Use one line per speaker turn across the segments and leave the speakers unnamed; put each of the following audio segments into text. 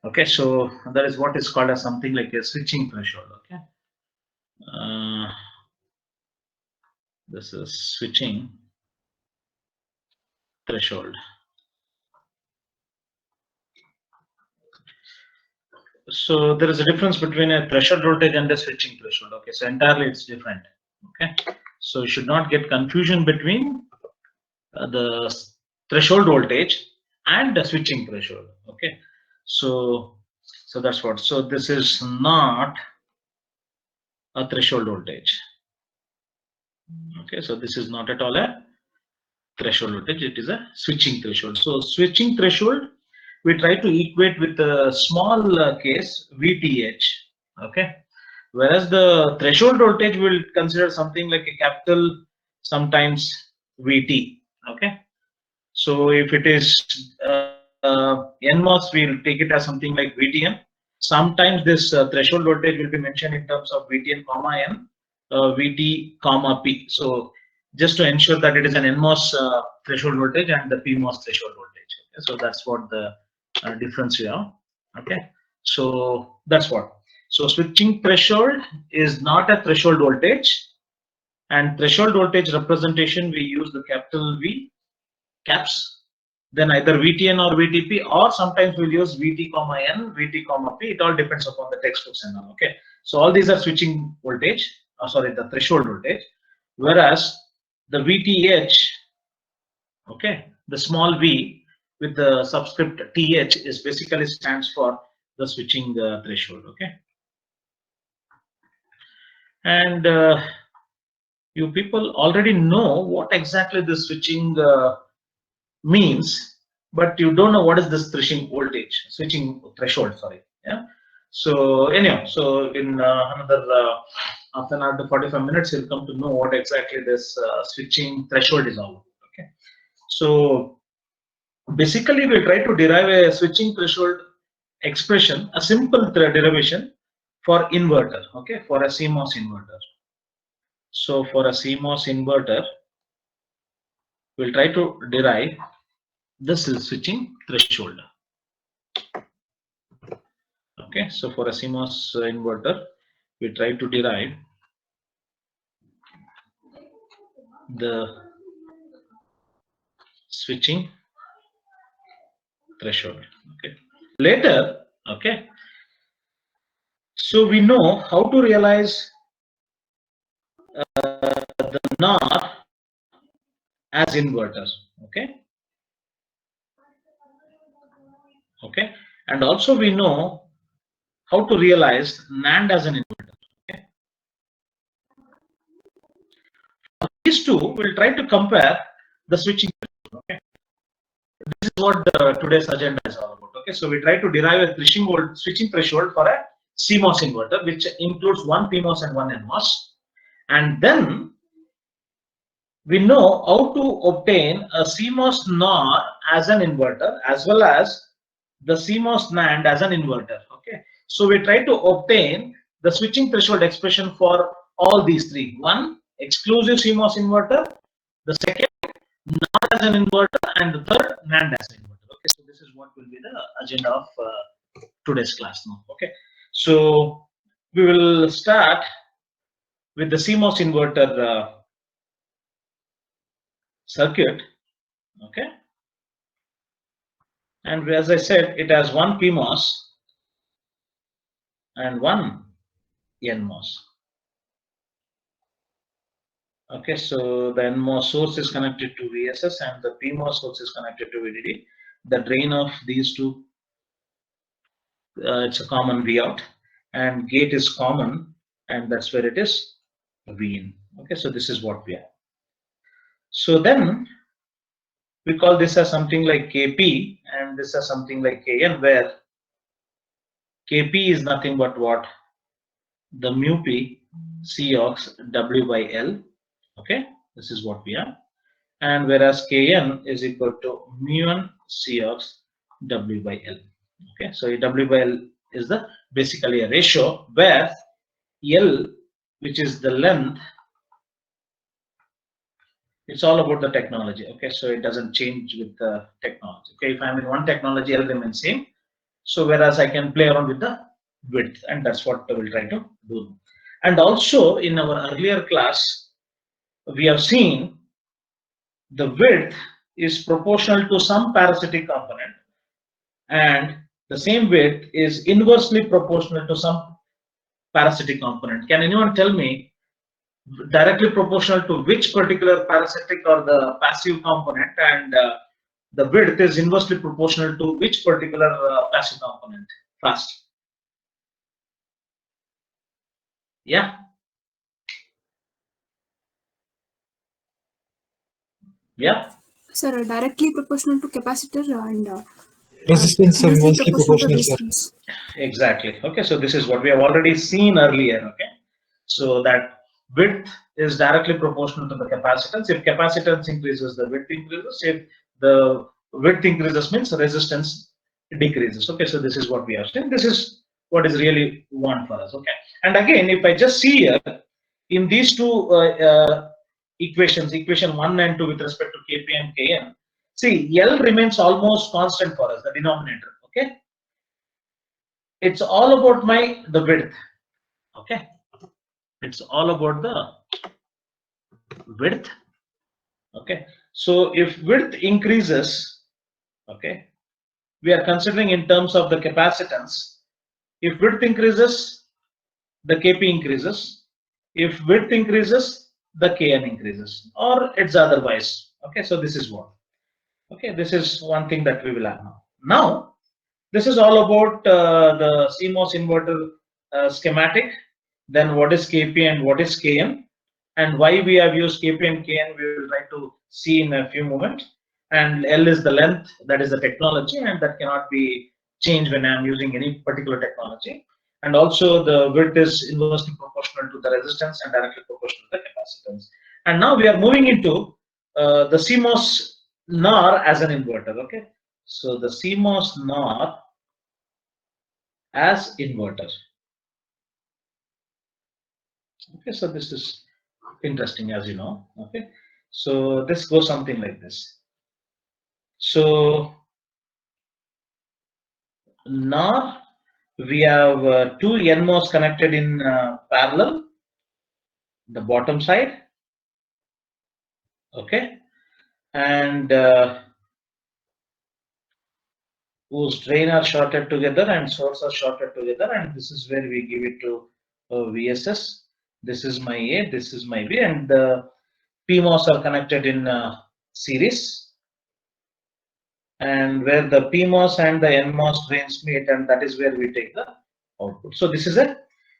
Okay, so that is what is called as something like a switching threshold. Okay, this is switching threshold. So there is a difference between a threshold voltage and a switching threshold. Okay, so entirely it's different. Okay, so you should not get confusion between the threshold voltage and the switching threshold. Okay, so that's what. So this is not a threshold voltage. Okay, so this is not at all a threshold voltage, it is a switching threshold. So switching threshold we try to equate with a small case VTH. Okay, whereas the threshold voltage will consider something like a capital sometimes VT. Okay, so if it is NMOS, we'll take it as something like VTN. Sometimes this threshold voltage will be mentioned in terms of VTN comma N, VT comma P. So just to ensure that it is an NMOS threshold voltage and the PMOS threshold voltage. Okay? So that's what the difference we have. Okay, so that's what. So switching threshold is not a threshold voltage, and threshold voltage representation we use the capital V caps, then either VTN or VTP, or sometimes we'll use VT comma N, VT comma P. It all depends upon the textbooks and all. Okay, so all these are switching voltage, sorry, the threshold voltage, whereas the VTH, okay, the small v with the subscript TH is basically stands for the switching threshold. Okay, and you people already know what exactly the switching means, but you don't know what is this switching threshold, sorry. Yeah, so anyhow, so in another after another 45 minutes you'll come to know what exactly this switching threshold is all about. Okay, so basically we try to derive a switching threshold expression, a simple derivation for inverter. Okay, for a CMOS inverter. So for a CMOS inverter we'll try to derive this is switching threshold. Okay, so for a CMOS inverter, we try to derive the switching threshold. Okay, later, okay, so we know how to realize the NOR as inverters. Okay, okay, and also we know how to realize NAND as an inverter. Okay, these two we'll try to compare the switching threshold. Okay, this is what today's agenda is all about. Okay, so we try to derive a switching threshold for a CMOS inverter, which includes one PMOS and one NMOS, and then we know how to obtain a CMOS NOR as an inverter as well as the CMOS NAND as an inverter. Okay, so we try to obtain the switching threshold expression for all these three: one exclusive CMOS inverter, the second NOR as an inverter, and the third NAND as an inverter. Okay, so this is what will be the agenda of today's class now. Okay, so we will start with the CMOS inverter circuit. Okay, and as I said, it has one PMOS and one NMOS. Okay, so the NMOS source is connected to VSS and the PMOS source is connected to VDD. The drain of these two, it's a common V out, and gate is common, and that's where it is V in. Okay, so this is what we have. So then we call this as something like Kp, and this as something like Kn, where Kp is nothing but what? The mu p Cox W by L. Okay, this is what we have. And whereas Kn is equal to mu1 Cox W by L. Okay, so W by L is the basically a ratio where L, which is the length, it's all about the technology. Okay, so it doesn't change with the technology. Okay, if I'm in one technology, L remains same. So whereas I can play around with the width, and that's what we'll try to do. And also in our earlier class, we have seen the width is proportional to some parasitic component, and the same width is inversely proportional to some parasitic component. Can anyone tell me directly proportional to which particular parasitic or the passive component, and the width is inversely proportional to which particular passive component? Fast. Yeah. Yeah.
Sir, directly proportional to capacitor and
Resistance are
inversely
inversely
proportional to
proportional, sir.
resistance.
Exactly. Okay, so this is what we have already seen earlier. Okay, so that width is directly proportional to the capacitance. If capacitance increases, the width increases. If the width increases, means resistance decreases. Okay, so this is what we have seen. This is what is really want for us. Okay, and again, if I just see here in these two equations, equation 1 and 2 with respect to Kp and Kn, see L remains almost constant for us, the denominator. Okay, it's all about the width. Okay, it's all about the width. Okay, so if width increases, okay, we are considering in terms of the capacitance. If width increases, the Kp increases. If width increases, the Kn increases, or it's otherwise. Okay, so this is what. Okay, this is one thing that we will have now. Now, this is all about the CMOS inverter schematic. Then what is Kp and what is Kn, and why we have used Kp and Kn, we will try to see in a few moments. And L is the length, that is the technology, and that cannot be changed when I am using any particular technology. And also the width is inversely proportional to the resistance and directly proportional to the capacitance. And now we are moving into the CMOS NOR as an inverter. Okay, so the CMOS NOR as inverter. Okay, so this is interesting, as you know. Okay, so this goes something like this. So NOR, we have two NMOS connected in parallel, the bottom side. Okay, and whose drain are shorted together and source are shorted together, and this is where we give it to VSS. This is my A, this is my B, and the PMOS are connected in series, and where the PMOS and the NMOS drains meet, and that is where we take the output. So this is a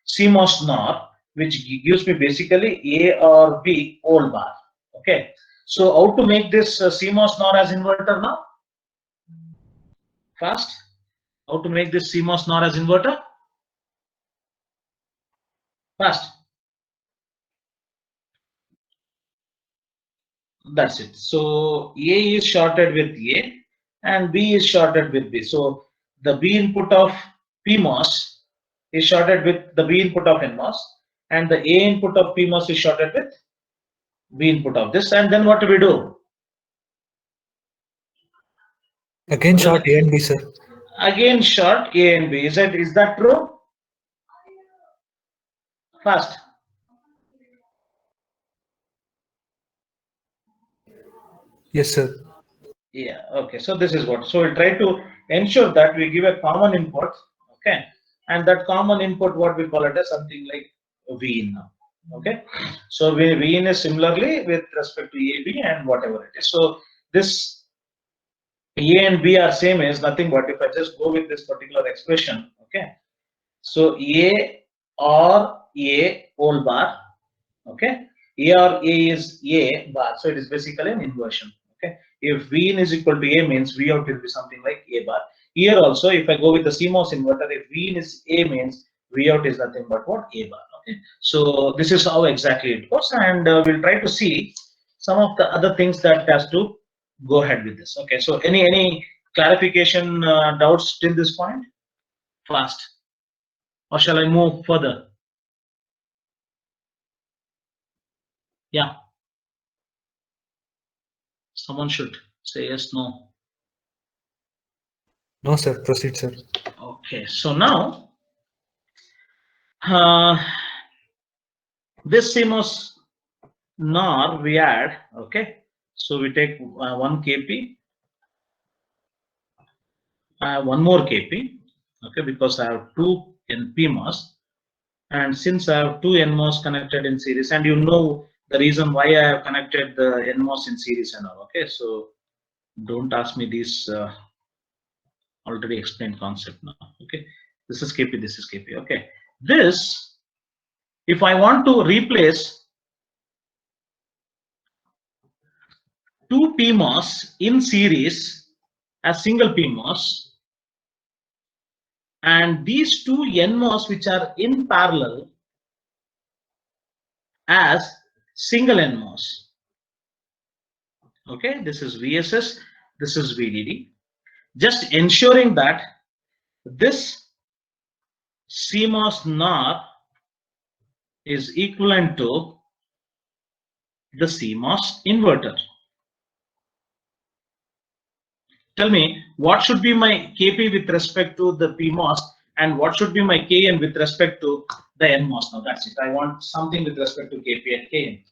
CMOS NOR, which gives me basically A or B old bar. Okay, so how to make this CMOS NOR as inverter now? Fast. How to make this CMOS NOR as inverter? Fast. That's it. So A is shorted with A and B is shorted with B. So the B input of PMOS is shorted with the B input of NMOS, and the A input of PMOS is shorted with B input of this. And then what do we do?
Again, short A and B, sir.
Again short A and B. Is that true? Fast.
Yes, sir.
Yeah, okay. So this is what. So we'll try to ensure that we give a common input. Okay. And that common input, what we call it as something like V in now. Okay. So V in is similarly with respect to AB and whatever it is. So this A and B are same is nothing but if I just go with this particular expression. Okay. So A or A whole bar. Okay. A or A is A bar. So it is basically an inversion. Okay. If V in is equal to A means V out will be something like A bar. Here also, if I go with the CMOS inverter, if V in is A means V out is nothing but what? A bar. Okay. So this is how exactly it goes, and we'll try to see some of the other things that has to go ahead with this. Okay. So any clarification doubts till this point? Fast. Or shall I move further? Yeah. Someone should say yes, no.
No, sir. Proceed, sir.
Okay, so now this CMOS NOR we add. Okay, so we take 1 kp, one more kp. Okay, because I have 2 in PMOS, and since I have 2 NMOS connected in series, and you know the reason why I have connected the NMOS in series and all. Okay, so don't ask me these already explained concept now. Okay, this is kp, this is kp. Okay, this, if I want to replace 2 PMOS in series as single PMOS, and these 2 NMOS which are in parallel as single NMOS. Okay, this is VSS, this is VDD. Just ensuring that this CMOS NOR is equivalent to the CMOS inverter. Tell me, what should be my KP with respect to the PMOS, and what should be my KN with respect to the NMOS? Now that's it. I want something with respect to KP and KN.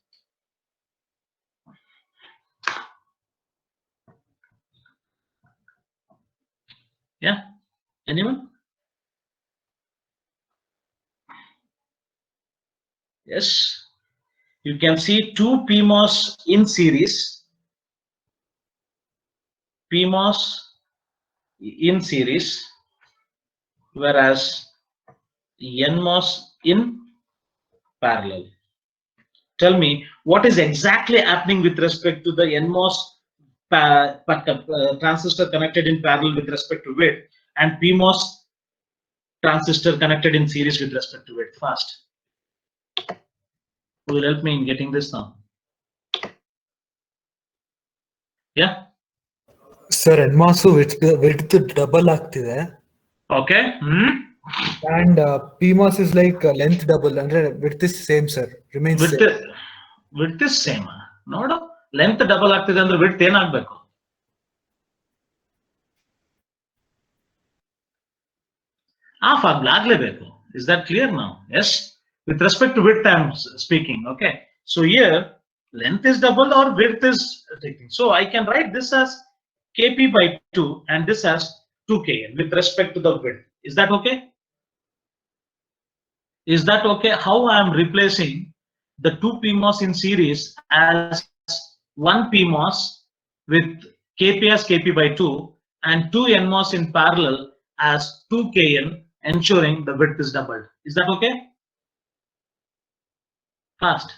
Yeah, anyone? Yes, you can see 2 PMOS in series, PMOS in series, whereas NMOS in parallel. Tell me, what is exactly happening with respect to the NMOS transistor connected in parallel with respect to width, and PMOS transistor connected in series with respect to width? Fast. Who will help me in getting this now? Yeah.
Sir, NMOS width double ಆಗ್ತಿದೆ.
Okay.
And PMOS is like length double, and width is same, sir. Remains
Width,
same.
width is same. ನೋಡು, length double ಆಗ್ತಿದೆ ಅಂದ್ರೆ width ಏನಾಗಬೇಕು? half ಆಗಲೇಬೇಕು. Is that clear now? Yes. With respect to width, I am speaking. Okay. So here, length is double or width is taking. So I can write this as kp by 2 and this as 2kn with respect to the width. Is that okay? Is that okay? How I am replacing the 2 PMOS in series as 1 PMOS with kp as kp by 2 and 2 NMOS in parallel as 2kn, ensuring the width is doubled. Is that okay? Fast.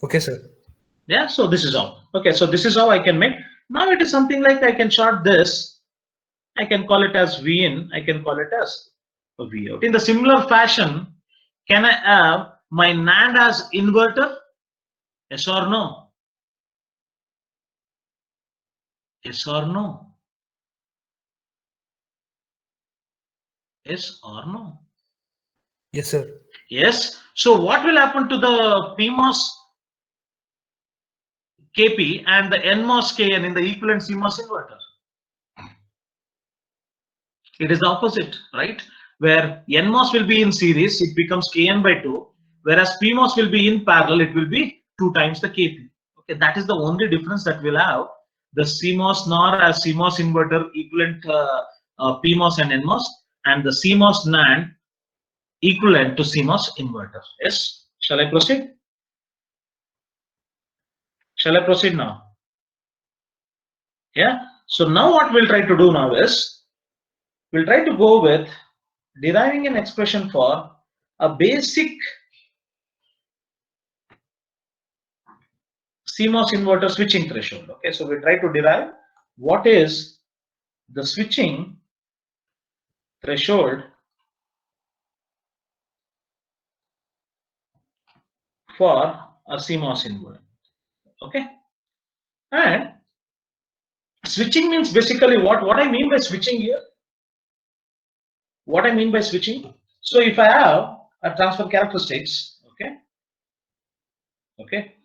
Okay, sir.
Yeah, so this is all. Okay, so this is how I can make. Now it is something like I can short this. I can call it as V in, I can call it as V out. In the similar fashion, can I have my NAND as inverter? Yes or no? Yes or no? Yes or no?
Yes, sir.
Yes. So what will happen to the PMOS KP and the NMOS KN in the equivalent CMOS inverter? It is the opposite, right? Where NMOS will be in series, it becomes KN by 2, whereas PMOS will be in parallel, it will be 2 times the KP. Okay, that is the only difference that we'll have. The CMOS NOR as CMOS inverter equivalent PMOS and NMOS, and the CMOS NAND equivalent to CMOS inverter. Yes, shall I proceed? Shall I proceed now? Yeah, so now what we'll try to do now is, we'll try to go with deriving an expression for a basic CMOS inverter switching threshold. Okay, so we try to derive what is the switching threshold for a CMOS inverter. Okay, and switching means basically what I mean by switching here. What I mean by switching. So if I have a transfer characteristics, okay,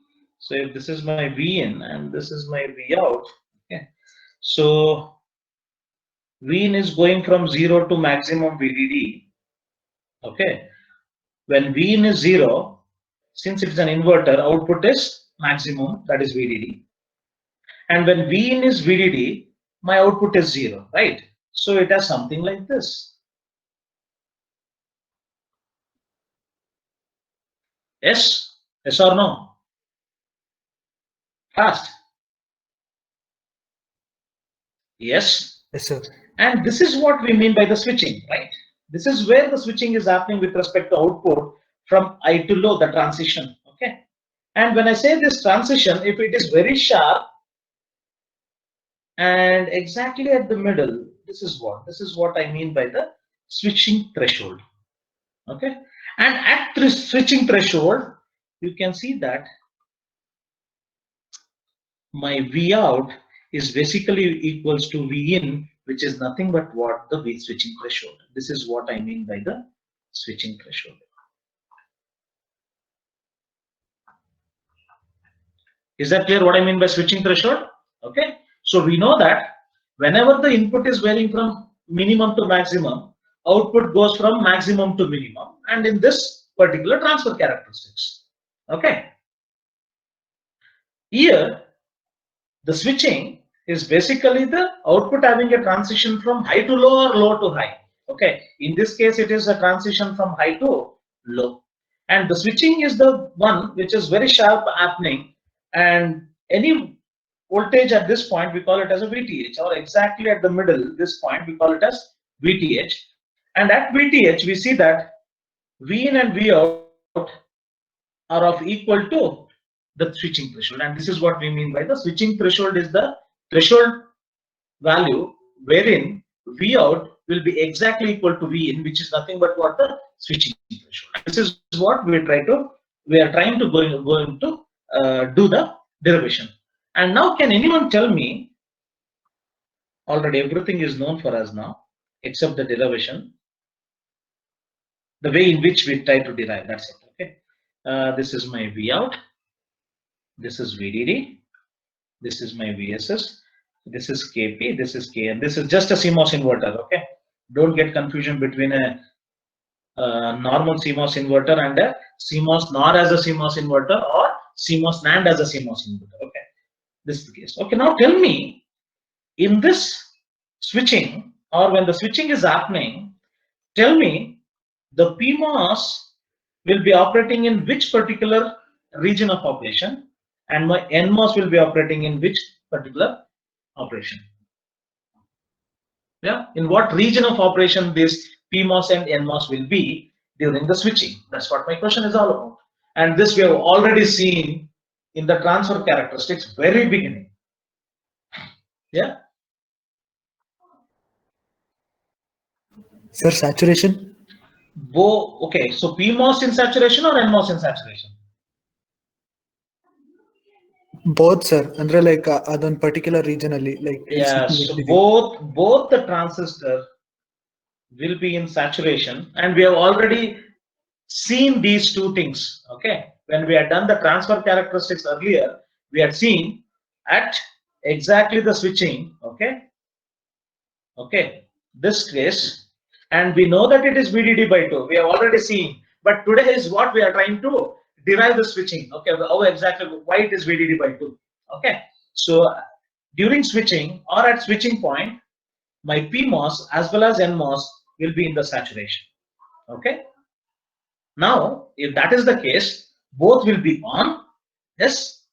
so if this is my V in and this is my V out, okay, so V in is going from 0 to maximum VDD. Okay. When V in is 0, since it's an inverter, output is maximum, that is VDD. And when V in is VDD, my output is 0, right? So it has something like this. Yes? Yes or no? Fast. Yes.
Yes, sir.
And this is what we mean by the switching, right? This is where the switching is happening with respect to output from high to low, the transition. Okay. And when I say this transition, if it is very sharp and exactly at the middle, this is what I mean by the switching threshold. Okay. And at this switching threshold, you can see that my V out is basically equals to V in, which is nothing but what the V switching threshold. This is what I mean by the switching threshold. Is that clear what I mean by switching threshold? Okay. So we know that whenever the input is varying from minimum to maximum, output goes from maximum to minimum, and in this particular transfer characteristics. Okay. Here, the switching is basically the output having a transition from high to low or low to high. Okay. In this case, it is a transition from high to low. And the switching is the one which is very sharp happening, and any voltage at this point we call it as a VTH, or exactly at the middle, this point we call it as VTH. And at VTH, we see that V in and V out are of equal to the switching threshold. And this is what we mean by the switching threshold is the threshold value wherein V out will be exactly equal to V in, which is nothing but what the switching threshold. This is what we are trying to going to do the derivation. And now, can anyone tell me? Already everything is known for us now, except the derivation, the way in which we try to derive. That's it. Okay. This is my V out. This is VDD. This is my VSS. This is KP. This is KN. This is just a CMOS inverter. Okay. Don't get confusion between a normal CMOS inverter and a CMOS NOR as a CMOS inverter or CMOS NAND as a CMOS inverter. Okay. This is the case. Okay. Now tell me, in this switching, or when the switching is happening, tell me the PMOS will be operating in which particular region of operation, and my NMOS will be operating in which particular operation. Yeah, in what region of operation this PMOS and NMOS will be during the switching. That's what my question is all about. And this we have already seen in the transfer characteristics very beginning. Yeah.
Sir, saturation?
Okay, so PMOS in saturation or NMOS in saturation?
Both, sir. Andre like adon particular regionally, like
Yeah,
LCD,
so
LCD.
both the transistor will be in saturation, and we have already seen these two things. Okay, when we had done the transfer characteristics earlier, we had seen at exactly the switching. Okay, this case, and we know that it is VDD by 2. We have already seen, but today is what we are trying to derive the switching. Okay, how exactly why it is VDD by 2. Okay, so during switching or at switching point, my PMOS as well as NMOS will be in the saturation. Okay. Now, if that is the case, both will be on. Yes.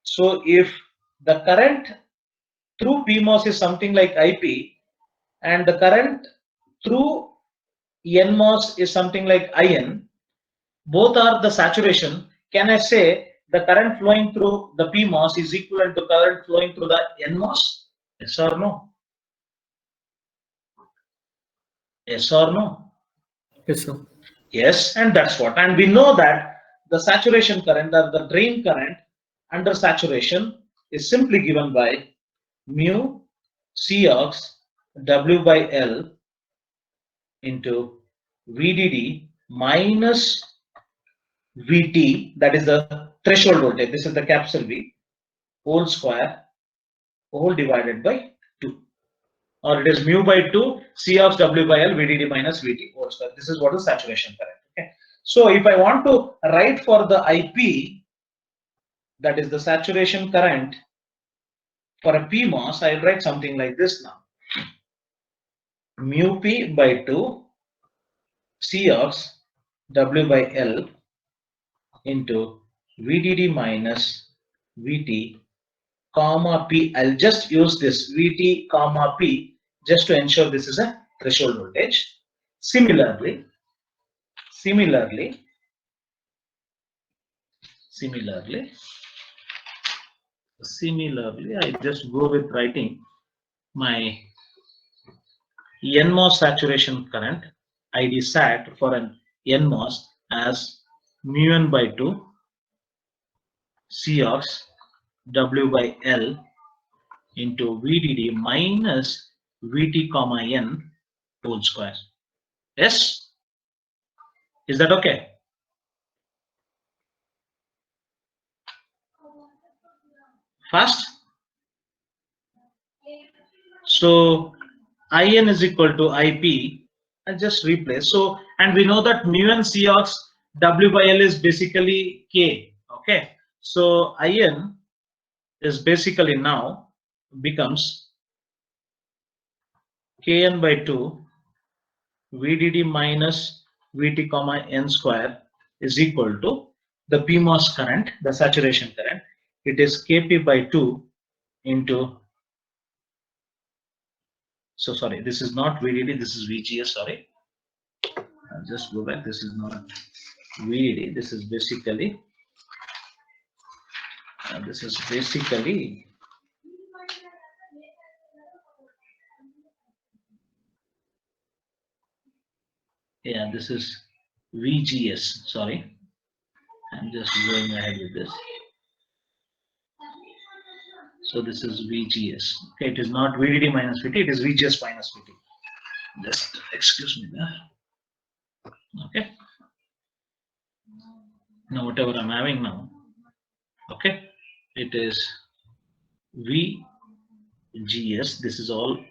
So if the current through PMOS is something like IP, and the current through NMOS is something like IN, both are the saturation. Can I say the current flowing through the PMOS is equivalent to current flowing through the NMOS? Yes or no? Yes or no?
Yes, sir.
Yes, and that's what. And we know that the saturation current or the drain current under saturation is simply given by mu Cox W by L into VDD minus VT, that is the threshold voltage. This is the capital V whole square whole divided by 2. or it is mu by 2 C of W by L VDD minus VT whole square. This is what is saturation current. Okay. So if I want to write for the IP, that is the saturation current for a PMOS, I'll write something like this now. Mu P by 2 C of W by L into VDD minus VT comma P. I'll just use this VT comma P just to ensure this is a threshold voltage. Similarly, I just go with writing my NMOS saturation current ID sat for an NMOS as mu n by 2 C of W by L into VDD minus VT comma N whole square. Yes? Is that okay? Fast? So IN is equal to IP. I just replace. So, and we know that mu n C of W by L is basically K. Okay. So IN is basically now becomes Kn by 2 VDD minus VT comma N square is equal to the PMOS current, the saturation current. It is Kp by 2 into, so sorry, this is not VDD, this is VGS, sorry. I'll just go back, this is not VDD, this is basically, yeah, this is VGS, sorry. I'm just going ahead with this. So this is VGS. Okay, it is not VDD minus VT, it is VGS minus VT. Just excuse me there. Okay. Now whatever I'm having now, okay, it is VGS. This is all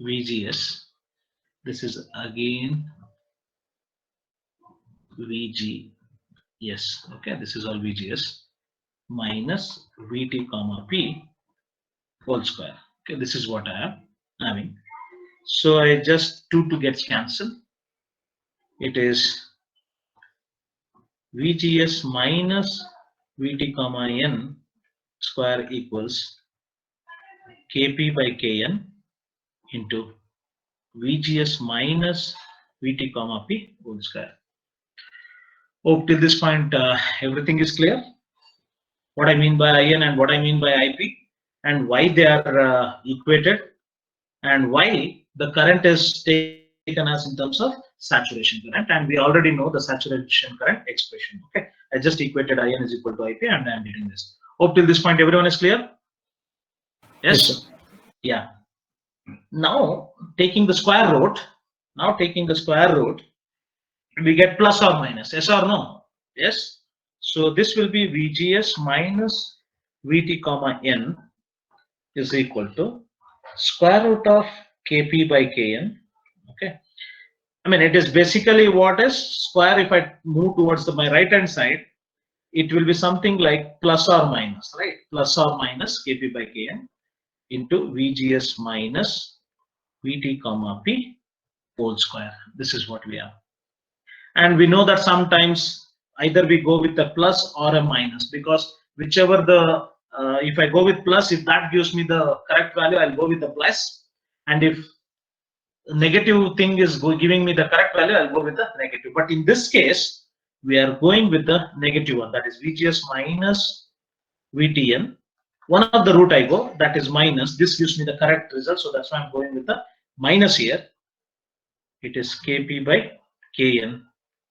VGS. This is again VGS. Okay, this is all VGS minus VT comma P whole square. Okay, this is what I am having. So I just 2 gets cancelled. It is VGS minus VT comma N square equals Kp by Kn into VGS minus VT comma P whole square. Hope till this point everything is clear. What I mean by IN and what I mean by IP and why they are equated and why the current is taken as in terms of saturation current, and we already know the saturation current expression. Okay, I just equated IN is equal to IP and I am getting this. Hope till this point everyone is clear. Yes.
Yes,
Yeah. Now taking the square root, we get plus or minus. Yes or no? Yes. So this will be VGS minus VT comma N is equal to square root of Kp by Kn. Okay. I mean, it is basically what is square. If I move towards my right hand side, it will be something like plus or minus, right? Plus or minus Kp by Kn into VGS minus VT comma P whole square. This is what we have. And we know that sometimes either we go with a plus or a minus, because whichever the, if I go with plus, if that gives me the correct value, I'll go with the plus. And if negative thing is giving me the correct value, I'll go with the negative. But in this case, we are going with the negative one, that is VGS minus VTN. One of the root I go, that is minus. This gives me the correct result, so that's why I'm going with the minus here. It is Kp by Kn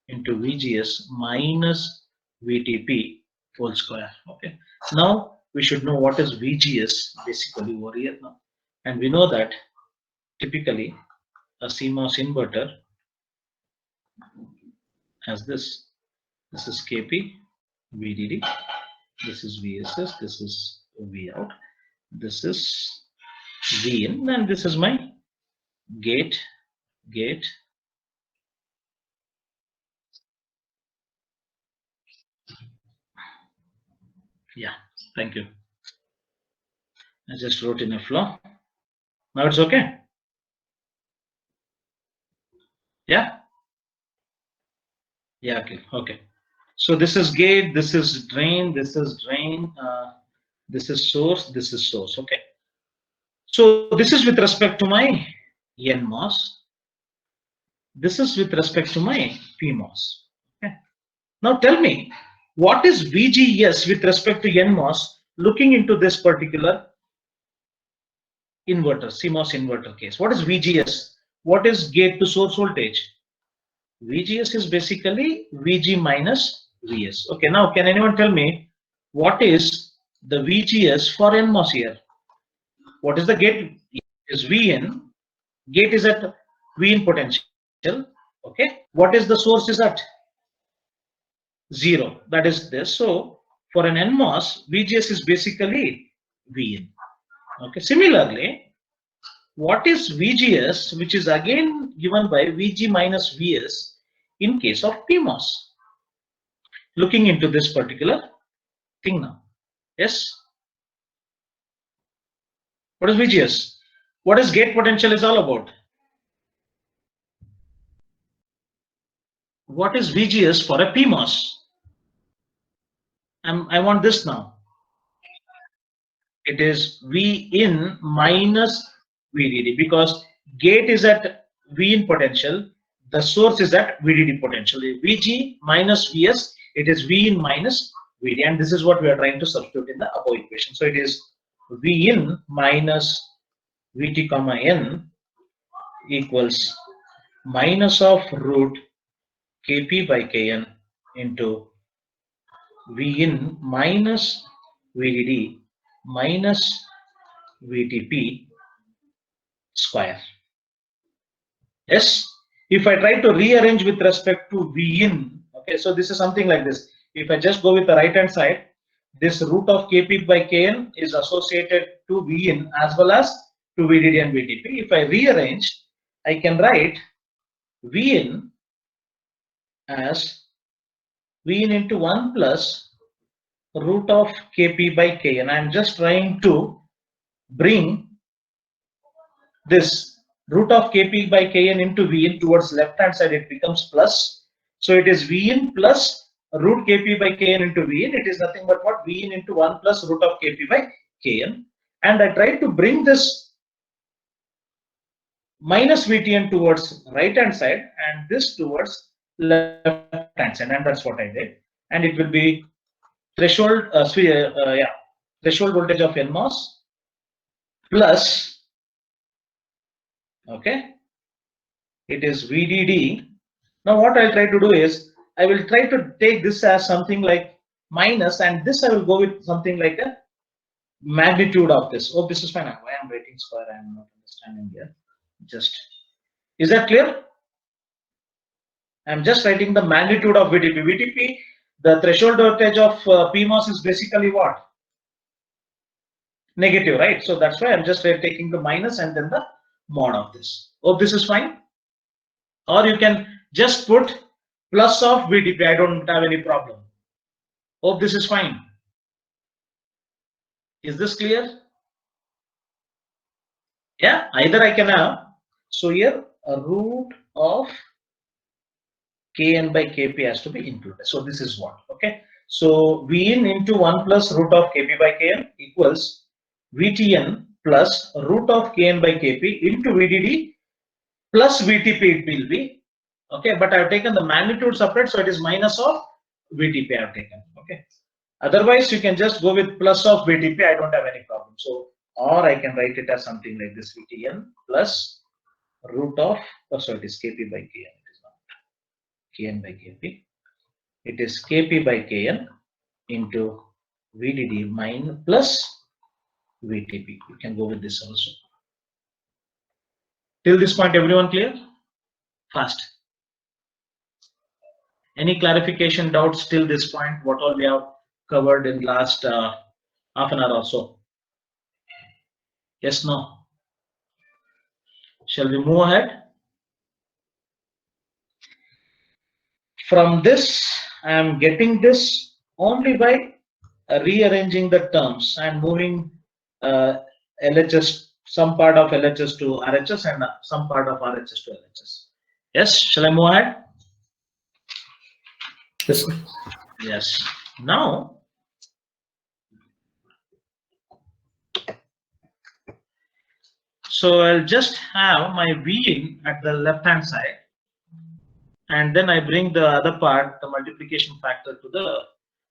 into VGS minus VTP whole square. Okay. Now we should know what is VGS basically over here now, and we know that typically a CMOS inverter has this. This is Kp VDD. This is VSS. This is V out. This is V in, and this is my gate. Yeah, thank you. I just wrote in a flow. Now it's okay. Yeah. Yeah. Okay. So this is gate. This is drain. This is drain. This is source. This is source. Okay. So this is with respect to my NMOS. This is with respect to my PMOS. Okay. Now tell me, what is VGS with respect to NMOS looking into this particular inverter, CMOS inverter case? What is VGS? What is gate to source voltage? VGS is basically VG minus VS. Okay, now can anyone tell me what is the VGS for NMOS here? What is the gate? Is VN. Gate is at VN potential. Okay, what is the source is at 0? That is this. So for an NMOS, VGS is basically VN. Okay, similarly, what is VGS, which is again given by VG minus VS in case of PMOS? Looking into this particular thing now. Yes. What is VGS? What is gate potential is all about? What is VGS for a PMOS? I want this now. It is V in minus VDD, because gate is at V in potential, the source is at VDD potential. VG minus VS, it is V in minus VD, and this is what we are trying to substitute in the above equation. So it is V in minus VT comma N equals minus of root Kp by Kn into V in minus VDD minus VTP square. Yes, if I try to rearrange with respect to V in, okay, so this is something like this. If I just go with the right hand side, this root of Kp by Kn is associated to V in as well as to VDD and VTP. If I rearrange, I can write V in as V in into 1 plus root of Kp by Kn. I am just trying to bring this root of Kp by Kn into Vn towards left hand side. It becomes plus. So it is Vn plus root Kp by Kn into Vn. It is nothing but what? Vn into 1 plus root of Kp by Kn. And I try to bring this minus Vtn towards right hand side and this towards left hand side, and that's what I did. And it will be threshold threshold voltage of NMOS plus, okay, it is VDD. Now what I'll try to do is I will try to take this as something like minus, and this I will go with something like a magnitude of this. Oh, this is fine. Why I'm writing square? I am not understanding here. Just, is that clear? I'm just writing the magnitude of VTP. VTP, the threshold voltage of PMOS is basically what? Negative, right? So that's why I'm just taking the minus and then the mod of this. Oh, this is fine. Or you can just put plus of VTP. I don't have any problem. Hope this is fine. Is this clear? Yeah, either I can have, so here a root of Kn by Kp has to be included. So this is what, okay. So Vn into 1 plus root of Kp by Kn equals Vtn plus root of Kn by Kp into VDD plus VTP it will be, okay, but I have taken the magnitude separate, so it is minus of VTP I have taken, okay. Otherwise you can just go with plus of VTP, I don't have any problem. So, or I can write it as something like this, Vtn plus root of, oh sorry, it is Kp by Kn, it is not Kn by Kp, it is Kp by Kn into VDD minus plus VTP. You can go with this also. Till this point, everyone clear? Fast. Any clarification, doubts till this point? What all we have covered in last half an hour or so? Yes, no? Shall we move ahead? From this, I am getting this only by rearranging the terms and moving LHS, some part of LHS to RHS and some part of RHS to LHS. Yes, shall I move ahead?
Yes, sir.
Yes. Now, so I'll just have my V in at the left hand side, and then I bring the other part, the multiplication factor, to the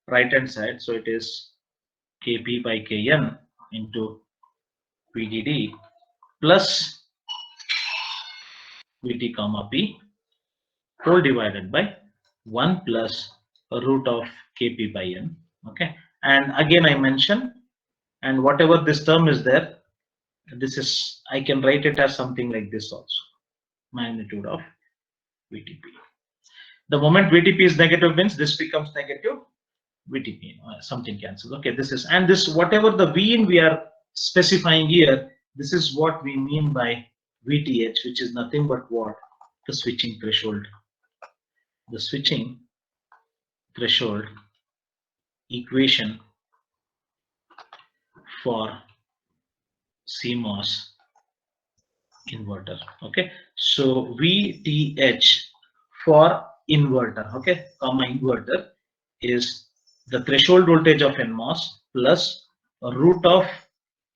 right hand side. So it is Kp by Kn into VDD plus Vt comma P whole divided by 1 plus root of Kp by N. Okay. And again I mention, and whatever this term is there, this is, I can write it as something like this also, magnitude of VTP. The moment VTP is negative means this becomes negative VTP, something cancels. Okay, this is, and this, whatever the V in we are specifying here, this is what we mean by VTH, which is nothing but what? The switching threshold. The switching threshold equation for CMOS inverter. Okay, so VTH for inverter, okay, comma inverter, is the threshold voltage of NMOS plus root of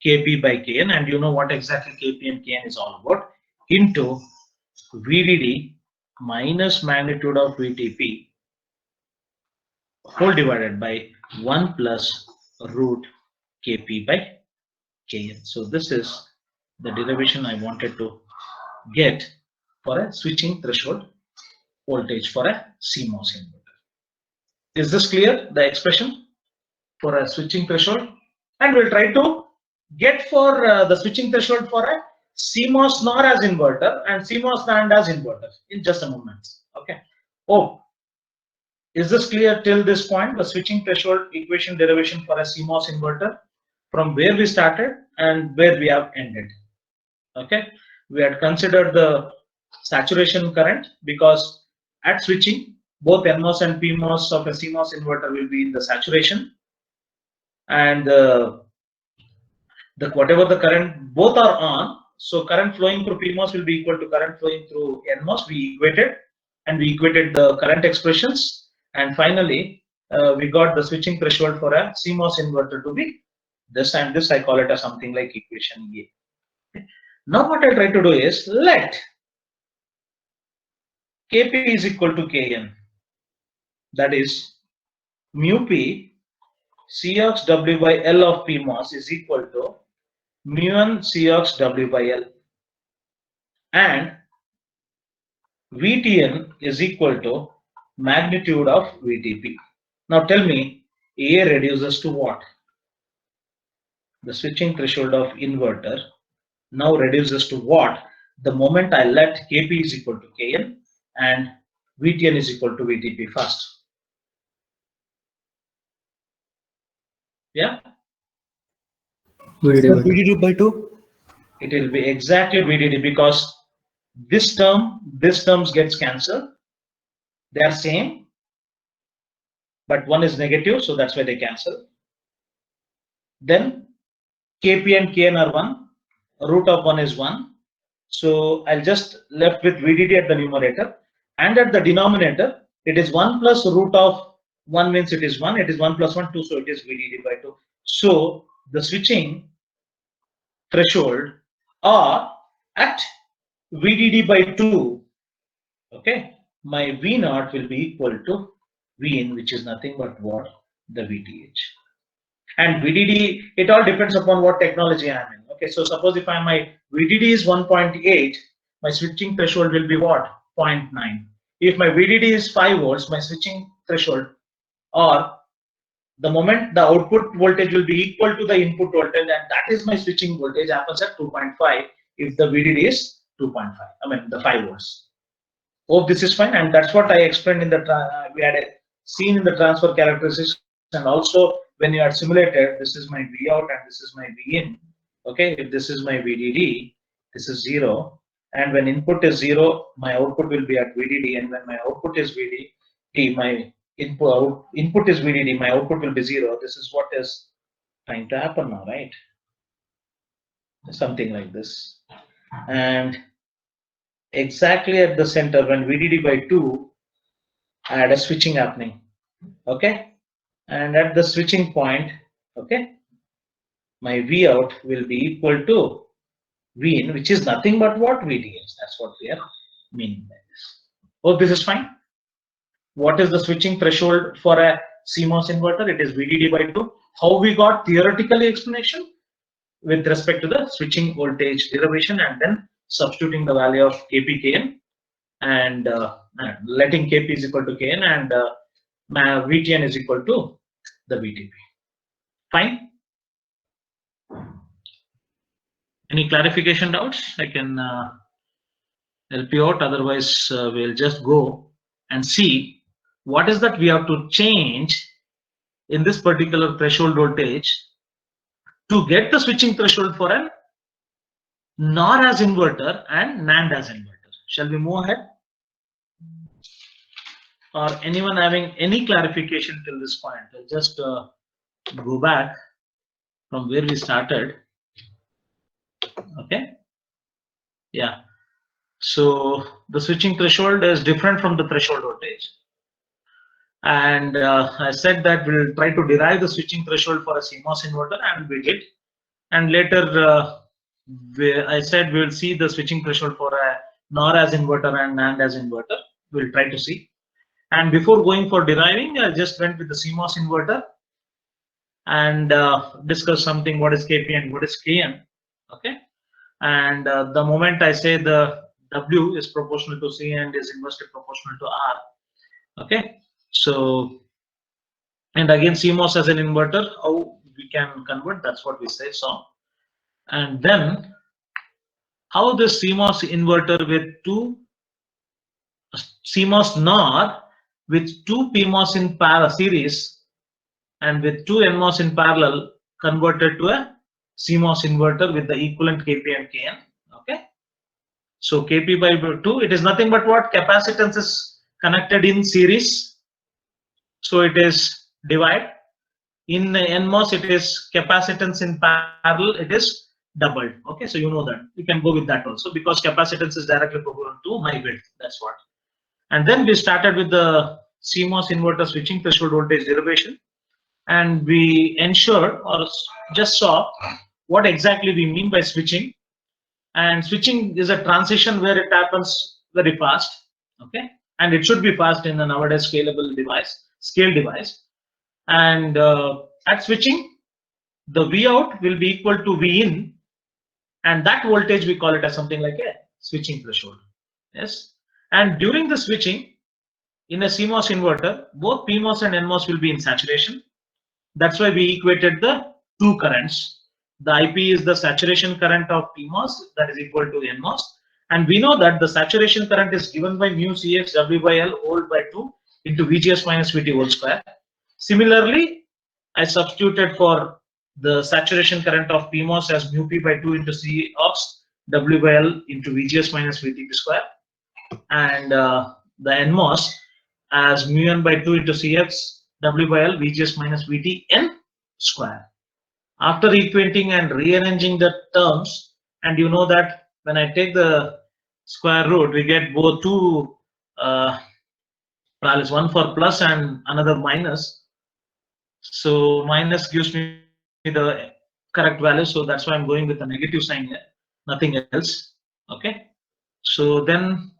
Kp by Kn, and you know what exactly Kp and Kn is all about, into VDD minus magnitude of VTP whole divided by 1 plus root Kp by Kn. So this is the derivation I wanted to get for a switching threshold voltage for a CMOS inverter. Is this clear, the expression for a switching threshold? And we'll try to get for the switching threshold for a CMOS NOR as inverter and CMOS NAND as inverter in just a moment. Okay. Oh, is this clear till this point? The switching threshold equation derivation for a CMOS inverter, from where we started and where we have ended. Okay. We had considered the saturation current, because at switching both NMOS and PMOS of a CMOS inverter will be in the saturation, and whatever the current, both are on, so current flowing through PMOS will be equal to current flowing through NMOS. We equated, and we equated the current expressions, and finally we got the switching threshold for a CMOS inverter to be this, and this I call it as something like equation A. Now what I try to do is, let Kp is equal to Kn, that is mu P Cox W by L of PMOS is equal to mu n Cox W by L, and Vtn is equal to magnitude of VTP. Now tell me, A reduces to what? The switching threshold of inverter now reduces to what? The moment I let Kp is equal to Kn and Vtn is equal to VTP first. Yeah?
VDD by 2?
It will be exactly VDD, because this terms gets cancelled. They are same, but one is negative, so that's why they cancel. Then Kp and Kn are 1, root of 1 is 1. So I'll just left with VDD at the numerator, and at the denominator it is 1 plus root of 1 means it is 1, it is 1 plus 1, 2, so it is VDD by 2. So the switching threshold are at VDD by 2, okay, my V0 will be equal to Vin, which is nothing but what? The VTH. And VDD, it all depends upon what technology I am in. Okay, so suppose if my VDD is 1.8, my switching threshold will be what? 0.9. If my VDD is 5 volts, my switching threshold, or the moment the output voltage will be equal to the input voltage, and that is my switching voltage, happens at 2.5 if the VDD is 2.5, I mean the 5 volts. Hope this is fine, and that's what I explained in the we had seen in the transfer characteristics, and also when you are simulated, this is my V out and this is my V in. Okay, if this is my VDD, this is 0, and when input is 0, my output will be at VDD, and when my output is VDD, my input is VDD, my output will be 0. This is what is trying to happen now, right? Something like this. And exactly at the center, when VDD by 2, I had a switching happening. Okay, and at the switching point, okay, my V out will be equal to V in, which is nothing but what? VDS. That's what we are meaning by this. Oh, this is fine. What is the switching threshold for a CMOS inverter? It is VDD by 2. How we got theoretically explanation with respect to the switching voltage derivation, and then substituting the value of KPKN and letting KP is equal to KN, and VTN is equal to the VTP. Fine. Any clarification doubts? I can help you out. Otherwise, we'll just go and see what is that we have to change in this particular threshold voltage to get the switching threshold for an NOR as inverter and NAND as inverter. Shall we move ahead? Or anyone having any clarification till this point? I'll just go back from where we started. Okay. Yeah. So the switching threshold is different from the threshold voltage. And I said that we'll try to derive the switching threshold for a CMOS inverter, and we did. And later, I said we'll see the switching threshold for a NOR as inverter and NAND as inverter. We'll try to see. And before going for deriving, I just went with the CMOS inverter and discussed something, what is KP and what is KN. Okay. And the moment I say the W is proportional to C and is inversely proportional to R. Okay. So, and again, CMOS as an inverter, how we can convert, that's what we say. So, and then how this CMOS inverter with two CMOS NOR with two PMOS in series and with two NMOS in parallel converted to a CMOS inverter with the equivalent KP and KN. Okay. So KP by 2, it is nothing but what? Capacitance is connected in series. So it is divide. In NMOS, it is capacitance in parallel, it is doubled. Okay, so you know that. You can go with that also, because capacitance is directly proportional to my width. That's what. And then we started with the CMOS inverter switching threshold voltage derivation. And we ensured or just saw what exactly we mean by switching. And switching is a transition where it happens very fast. Okay, and it should be fast in a nowadays scalable device, scale device. And at switching, the V out will be equal to V in, and that voltage we call it as something like a switching threshold. Yes, and during the switching in a CMOS inverter, both PMOS and NMOS will be in saturation. That's why we equated the two currents. The IP is the saturation current of PMOS, that is equal to NMOS, and we know that the saturation current is given by mu Cx W by L whole by 2 into VGS minus VT whole square. Similarly, I substituted for the saturation current of PMOS as mu P by 2 into C ox W by L into VGS minus VT square, and the NMOS as mu N by 2 into Cx W by L VGS minus VT N square. After equating and rearranging the terms, and you know that when I take the square root, we get both two values, one for plus and another minus. So minus gives me the correct value, so that's why I'm going with a negative sign here, nothing else. Okay, so then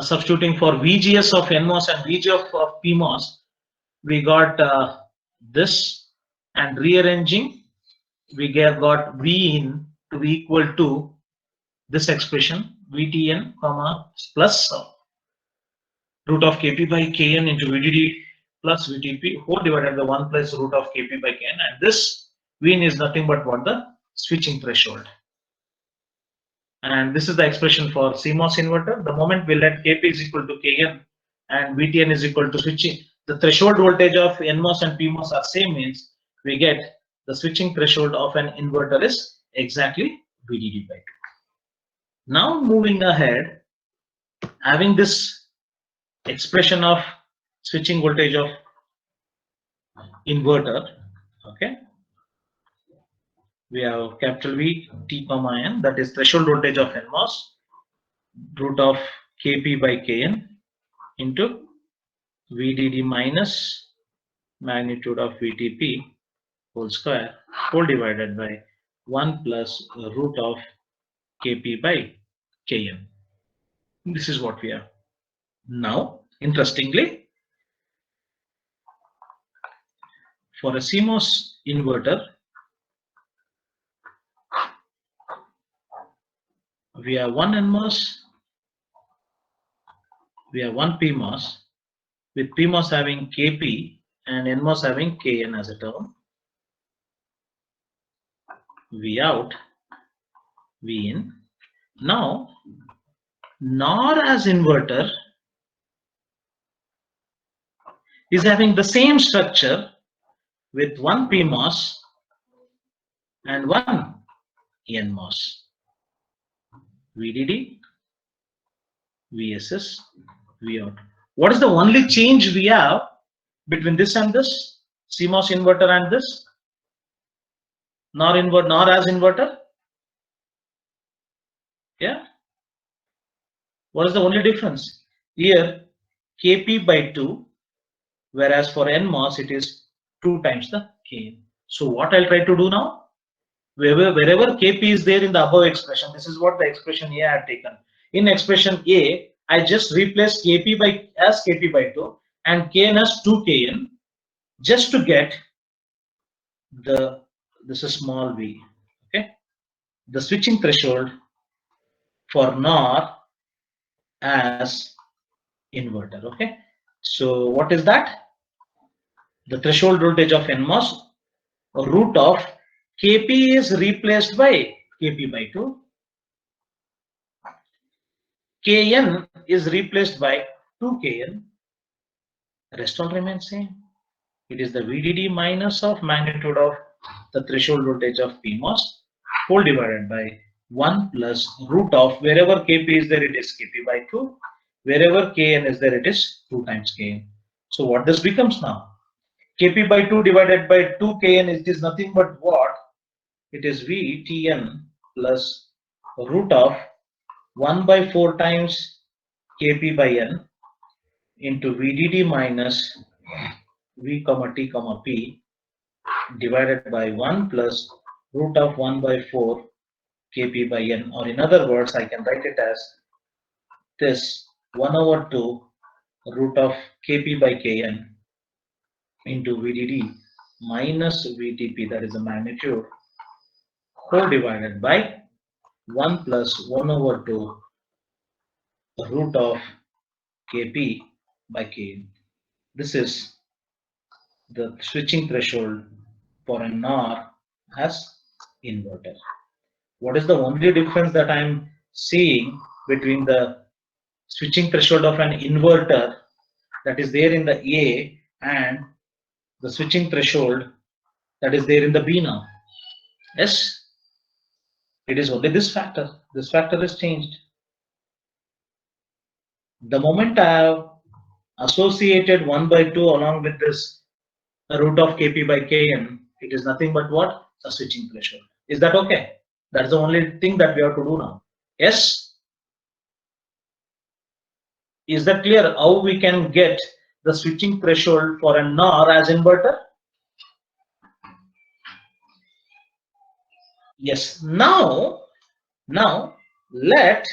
substituting for VGS of NMOS and VGS of PMOS, we got this, and rearranging, we got V in to be equal to this expression VTN comma plus root of KP by KN into VDD plus VTP whole divided by 1 plus root of KP by KN, and this Vin is nothing but what? The switching threshold. And this is the expression for CMOS inverter. The moment we let KP is equal to KN and VTN is equal to switching, the threshold voltage of NMOS and PMOS are same, means we get the switching threshold of an inverter is exactly VDD by 2. Now moving ahead, having this expression of switching voltage of inverter, okay, we have capital V T comma N, that is threshold voltage of NMOS, root of Kp by Kn into VDD minus magnitude of VTP whole square whole divided by 1 plus root of Kp by Kn. This is what we have. Now, interestingly, for a CMOS inverter, we have one NMOS, we have one PMOS, with PMOS having Kp and NMOS having Kn as a term. V out, V in. Now, NOR as inverter is having the same structure with one PMOS and one NMOS. VDD, VSS, V out. What is the only change we have between this and this? CMOS inverter and this? NOR as inverter? Yeah. What is the only difference? Here, Kp by 2, whereas for NMOS it is 2 times the Kn. So what I'll try to do now? Wherever Kp is there in the above expression, this is what the expression A I have taken. In expression A, I just replace Kp as Kp by 2 and Kn as 2 Kn just to get this is small v, okay, the switching threshold for NOR as inverter, okay. So what is that? The threshold voltage of NMOS, root of Kp is replaced by Kp by 2, Kn is replaced by 2 Kn, rest all remains same. It is the VDD minus of magnitude of the threshold voltage of PMOS whole divided by 1 plus root of wherever Kp is there it is Kp by 2, wherever Kn is there it is 2 times Kn. So what this becomes now? Kp by 2 divided by 2 Kn, it is nothing but what? It is Vtn plus root of 1 by 4 times Kp by n into VDD minus V comma T comma P divided by 1 plus root of 1 by 4 Kp by n, or in other words I can write it as this 1 over 2 root of Kp by Kn into VDD minus VTP, that is the magnitude, whole divided by 1 plus 1 over 2 root of Kp by Kn. This is the switching threshold for an NOR as inverter. What is the only difference that I am seeing between the switching threshold of an inverter that is there in the A and the switching threshold that is there in the B now? Yes, it is only this factor. This factor is changed. The moment I have associated 1 by 2 along with this root of Kp by Kn, it is nothing but what? A switching threshold. Is that okay? That's the only thing that we have to do now. Yes? Is that clear? How we can get the switching threshold for a NOR as inverter? Yes. Now let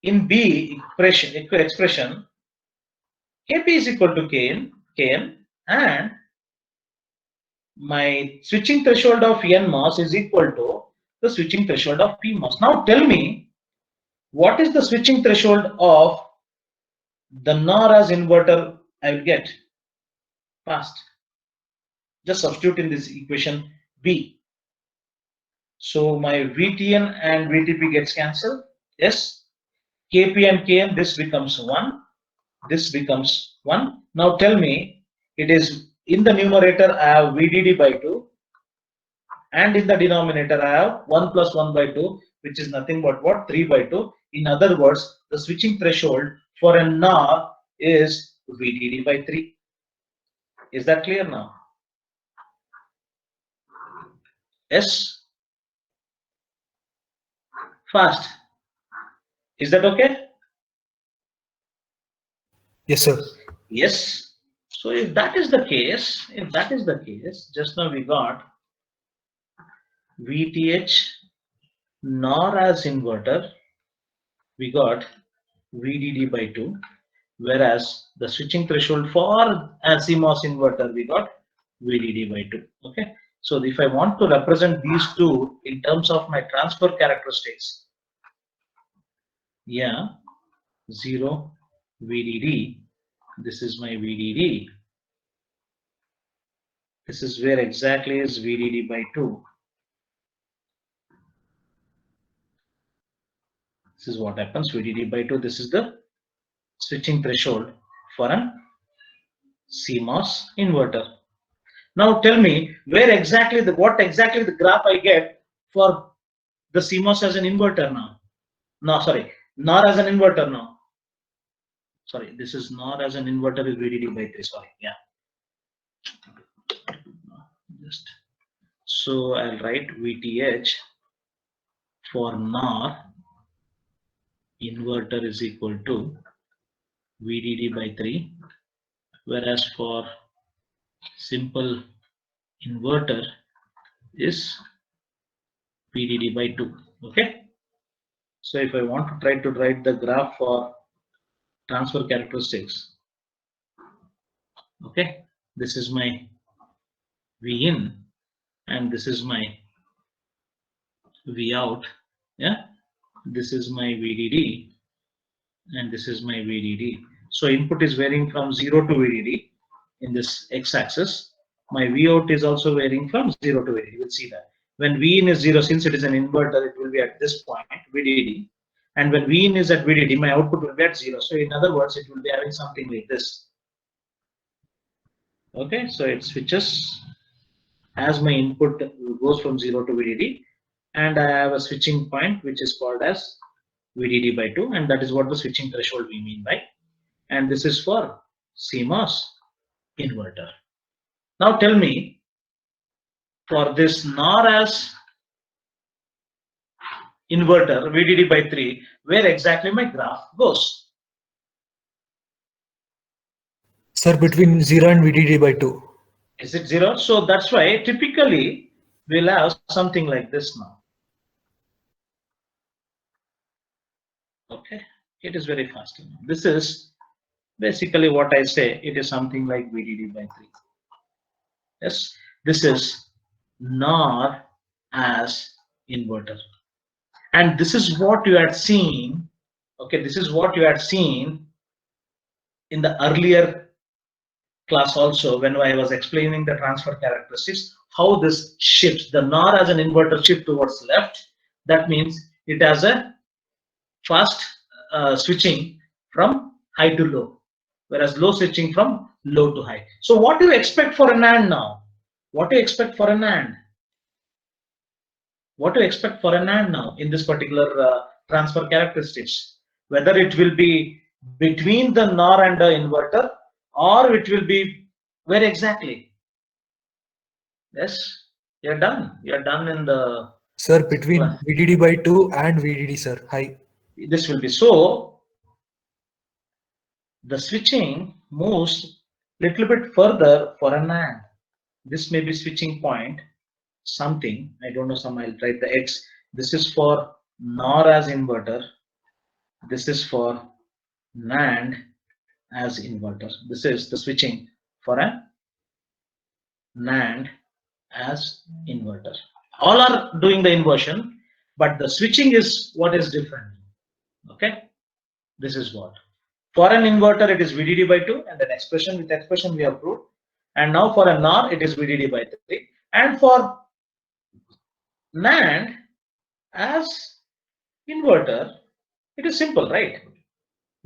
in B expression Kp is equal to Kn and my switching threshold of NMOS is equal to the switching threshold of PMOS. Now tell me, what is the switching threshold of the NOR as inverter I will get? Fast. Just substitute in this equation B. So my Vtn and Vtp gets cancelled. Yes. Kp and Kn, this becomes 1. This becomes 1. Now tell me, it is in the numerator I have VDD by 2, and in the denominator I have 1 plus 1 by 2, which is nothing but what? 3 by 2. In other words, the switching threshold for a NOR is VDD by 3. Is that clear now? Yes? Fast. Is that okay?
Yes, sir.
Yes. So if that is the case, just now we got VTH NOR as inverter, we got VDD by 2, whereas the switching threshold for a CMOS inverter, we got VDD by 2. Okay. So if I want to represent these two in terms of my transfer characteristics, yeah, 0 VDD, this is my VDD. This is where exactly is VDD by 2. This is what happens, VDD by 2. This is the switching threshold for an CMOS inverter. Now tell me what exactly the graph I get for the CMOS as an inverter now. No, sorry, NOR as an inverter now. Sorry, this is NOR as an inverter is VDD by 3. Sorry, yeah. Just so I'll write VTH for NOR inverter is equal to VDD by 3, whereas for simple inverter is VDD by 2. Okay. So if I want to try to write the graph for transfer characteristics, okay, this is my V in and this is my V out. Yeah, this is my VDD and this is my VDD. So input is varying from 0 to VDD in this x-axis. My V out is also varying from 0 to VDD. We'll see that. When V in is 0, since it is an inverter, it will be at this point, VDD. And when V in is at VDD, my output will be at 0. So in other words, it will be having something like this. Okay, so it switches as my input goes from 0 to VDD. And I have a switching point which is called as VDD by 2. And that is what the switching threshold we mean by. And this is for CMOS inverter. Now tell me, for this NOR as inverter VDD by 3, where exactly my graph goes?
Sir, between 0 and VDD by 2.
Is it 0? So that's why typically we'll have something like this now. Okay, it is very fast. This is basically what I say. It is something like VDD by 3. Yes, this is NOR as inverter. And this is what you had seen. Okay, this is what you had seen in the earlier class also when I was explaining the transfer characteristics, how this shifts. The NOR as an inverter shift towards left. That means it has a fast switching from high to low, whereas low switching from low to high. So what do you expect for an AND now? What do you expect for an AND? What do you expect for an AND now in this particular transfer characteristics? Whether it will be between the NOR and the inverter, or it will be where exactly? Yes, you're done. You're done in the.
Sir, between VDD by 2 and VDD, sir. High.
This will be so. The switching moves little bit further for an AND. This may be switching point. Something I don't know. Some I'll write the X. This is for NOR as inverter. This is for NAND as inverter. This is the switching for a NAND as inverter. All are doing the inversion, but the switching is what is different. Okay, this is what for an inverter it is VDD by 2, and then expression we have proved. And now for a NOR it is VDD by 3, and for NAND as inverter it is simple, right?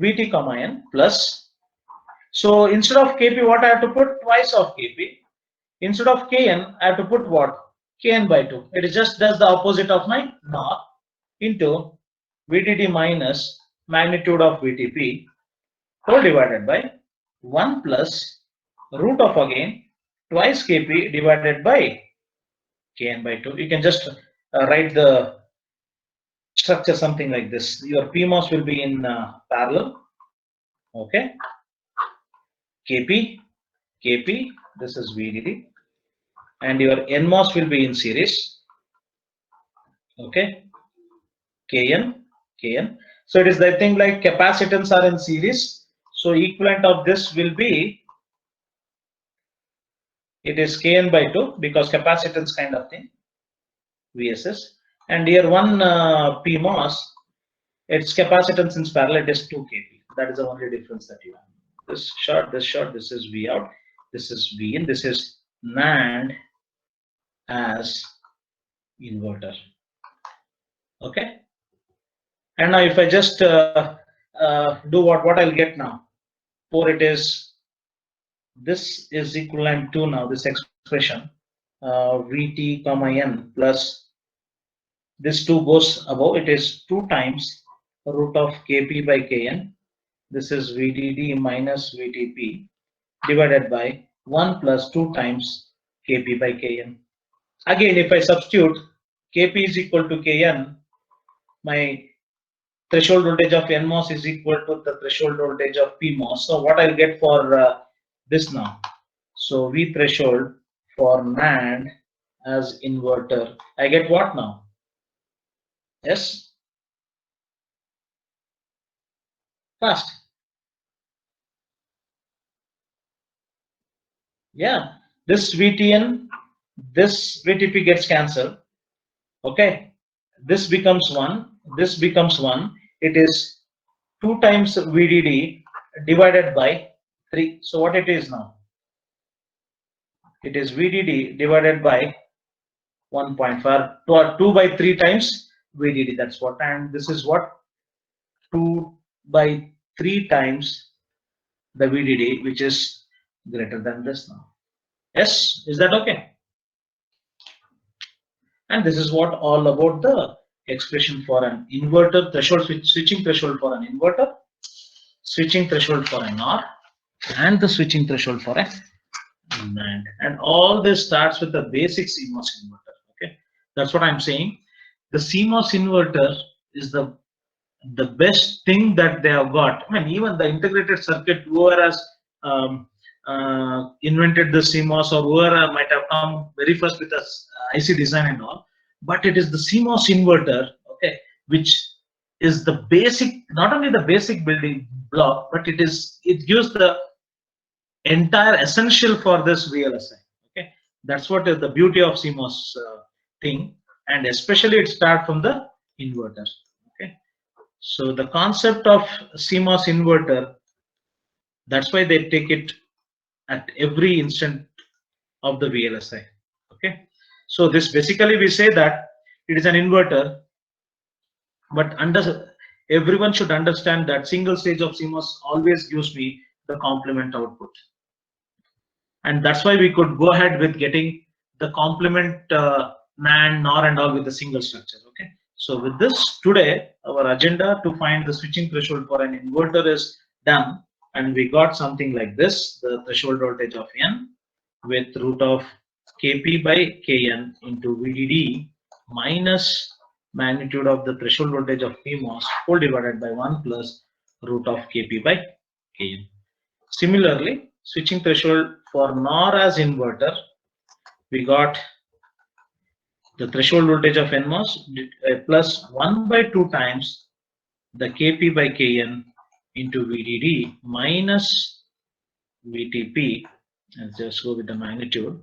VT comma N plus. So instead of Kp, what I have to put? Twice of Kp. Instead of Kn, I have to put what? Kn by 2. It just does the opposite of my NOR into VDD minus magnitude of VTP whole divided by 1 plus root of again twice Kp divided by Kn by 2. You can just write the structure something like this. Your PMOS will be in parallel. Okay. Kp, Kp, this is VDD. And your NMOS will be in series. Okay. Kn, Kn. So it is the thing like capacitance are in series. So equivalent of this will be, it is Kn by 2 because capacitance kind of thing, VSS. And here one PMOS, its capacitance in parallel, it is 2 kp. That is the only difference that you have. This short, this is V out, this is V in, this is NAND as inverter. Okay. And now if I just do what I'll get now, for it is, this is equivalent to now this expression Vt comma n plus this 2 goes above, it is 2 times root of Kp by Kn. This is VDD minus VTP divided by 1 plus 2 times Kp by Kn. Again, if I substitute Kp is equal to Kn, my threshold voltage of NMOS is equal to the threshold voltage of PMOS. So what I'll get for this now? So V threshold for NAND as inverter, I get what now? Yes? Fast. Yeah. This VTN, this VTP gets cancelled. Okay. This becomes 1. This becomes 1. It is 2 times VDD divided by 3. So what it is now? It is VDD divided by 1.5, 2 by 3 times VDD. That's what. And this is what? 2 by 3 times the VDD, which is greater than this now. Yes, is that okay? And this is what all about the expression for an inverter threshold, switching threshold for an inverter, switching threshold for an NOR, and the switching threshold for a NAND. And all this starts with the basic CMOS inverter. Okay, that's what I'm saying. The CMOS inverter is the best thing that they have got. I mean, even the integrated circuit, whoever has invented the CMOS or whoever might have come very first with us IC design and all, but it is the CMOS inverter, okay, which is the basic, not only the basic building block, but it gives the entire essential for this VLSI. Okay, that's what is the beauty of CMOS thing, and especially it starts from the inverter. Okay, so the concept of CMOS inverter, that's why they take it at every instant of the VLSI. Okay, so this basically we say that it is an inverter, but everyone should understand that single stage of CMOS always gives me the complement output, and that's why we could go ahead with getting the complement NAND, NOR, and all with a single structure. Okay, so with this today, our agenda to find the switching threshold for an inverter is done, and we got something like this: the threshold voltage of N with root of Kp by Kn into VDD minus magnitude of the threshold voltage of PMOS whole divided by 1 plus root of Kp by Kn. Similarly, switching threshold for NOR as inverter, we got the threshold voltage of NMOS plus 1 by 2 times the Kp by Kn into VDD minus VTP, let's just go with the magnitude,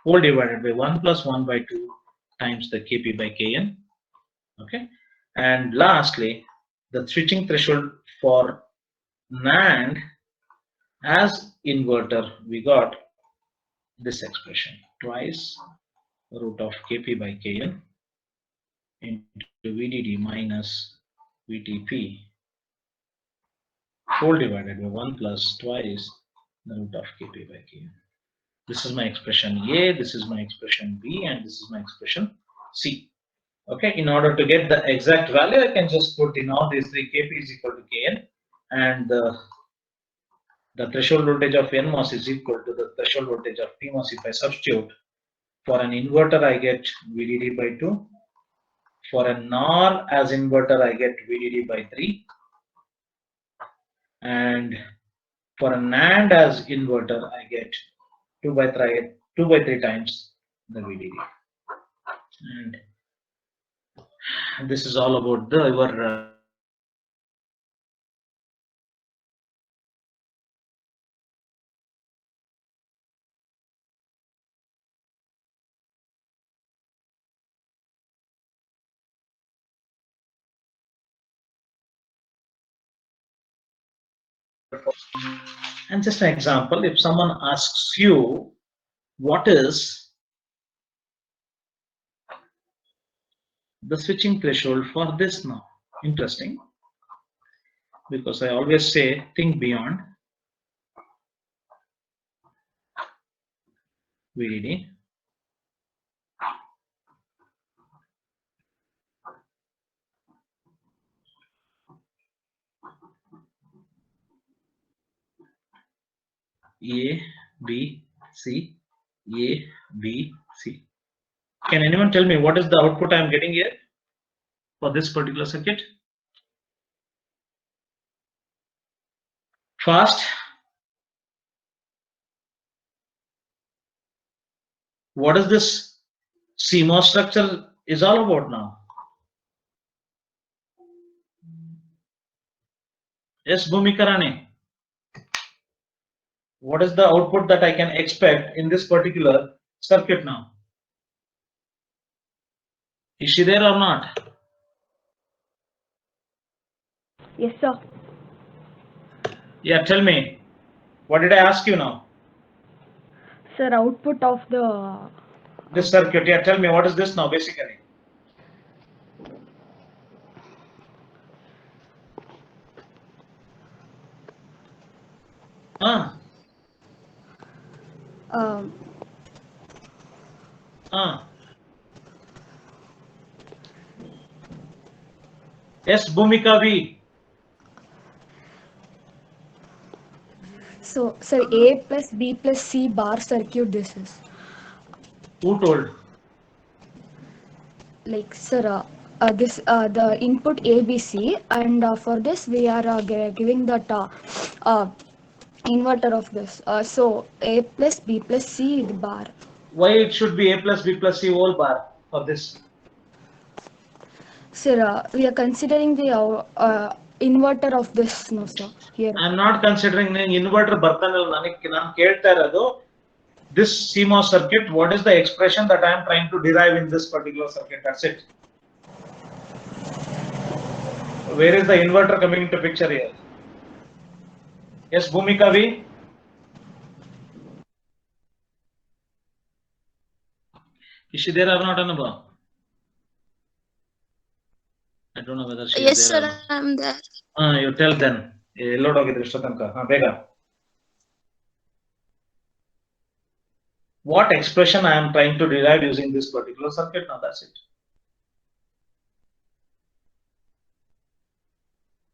whole divided by 1 plus 1 by 2 times the Kp by Kn. Okay, and lastly, the switching threshold for NAND as inverter, we got this expression twice root of Kp by Kn into VDD minus VTP whole divided by 1 plus twice the root of Kp by Kn. This is my expression A, this is my expression B, and this is my expression C. Okay, in order to get the exact value, I can just put in all these three. Kp is equal to Kn, and the threshold voltage of NMOS is equal to the threshold voltage of PMOS. If I substitute, for an inverter, I get VDD by 2. For a NOR as inverter, I get VDD by 3. And for a NAND as inverter, I get 2 by 3 times the VDD. And this is all about your and just an example, if someone asks you what is the switching threshold for this now, interesting, because I always say think beyond VDD. A, B, C, A, B, C. Can anyone tell me what is the output I am getting here for this particular circuit? Fast. What is this CMOS structure is all about now? Yes, Bhumika Rani. What is the output that I can expect in this particular circuit now? Is she there or not?
Yes, sir.
Yeah, tell me. What did I ask you now?
Sir, output of the
This circuit. Yeah, tell me what is this now basically? Yes, Bhumika V.
so sir, A plus B plus C bar circuit this is.
Who told?
Like sir, this the input ABC, and for this we are giving that inverter of this. So A plus B plus C the bar.
Why it should be A plus B plus C whole bar for this?
Sir, we are considering the inverter of this, no sir. Here.
I am not considering inverter bartan. This CMOS circuit, what is the expression that I am trying to derive in this particular circuit? That's it. Where is the inverter coming into picture here? Yes, Bhumika V. Is she there or not, Anubha? I don't know whether she
Yes,
is there.
sir, I'm there.
You tell then. Load ಆಗಿದ್ರೆ ಇಷ್ಟೊತ್ತನಕ. ಬೇಗ. What expression I am trying to derive using this particular circuit? Now that's it.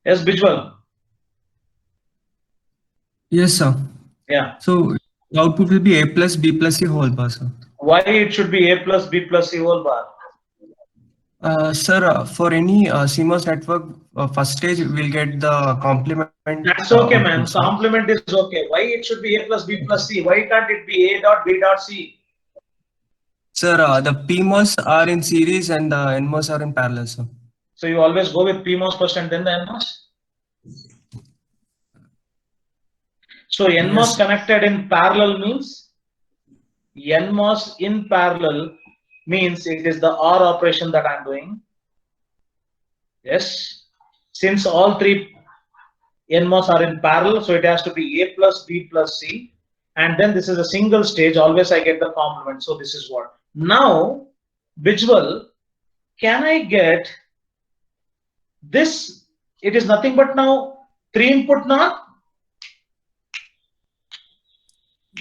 Yes, Bijwal.
Yes, sir.
Yeah.
So the output will be A plus B plus C whole bar, sir.
Why it should be A plus B plus C whole bar?
Sir, for any CMOS network, first stage we'll get the complement.
That's okay, man.
output, sir.
Complement is okay. Why it should be A plus B plus C? Why can't it be A dot B dot C?
Sir, the PMOS are in series and the NMOS are in parallel, sir.
So you always go with PMOS first and then the NMOS? So NMOS
Yes.
connected in parallel means NMOS in parallel means it is the OR operation that I'm doing. Yes. Since all three NMOS are in parallel, so it has to be A plus B plus C. And then this is a single stage. Always I get the complement. So this is what. Now, visual, can I get this? It is nothing but now 3 input NOR.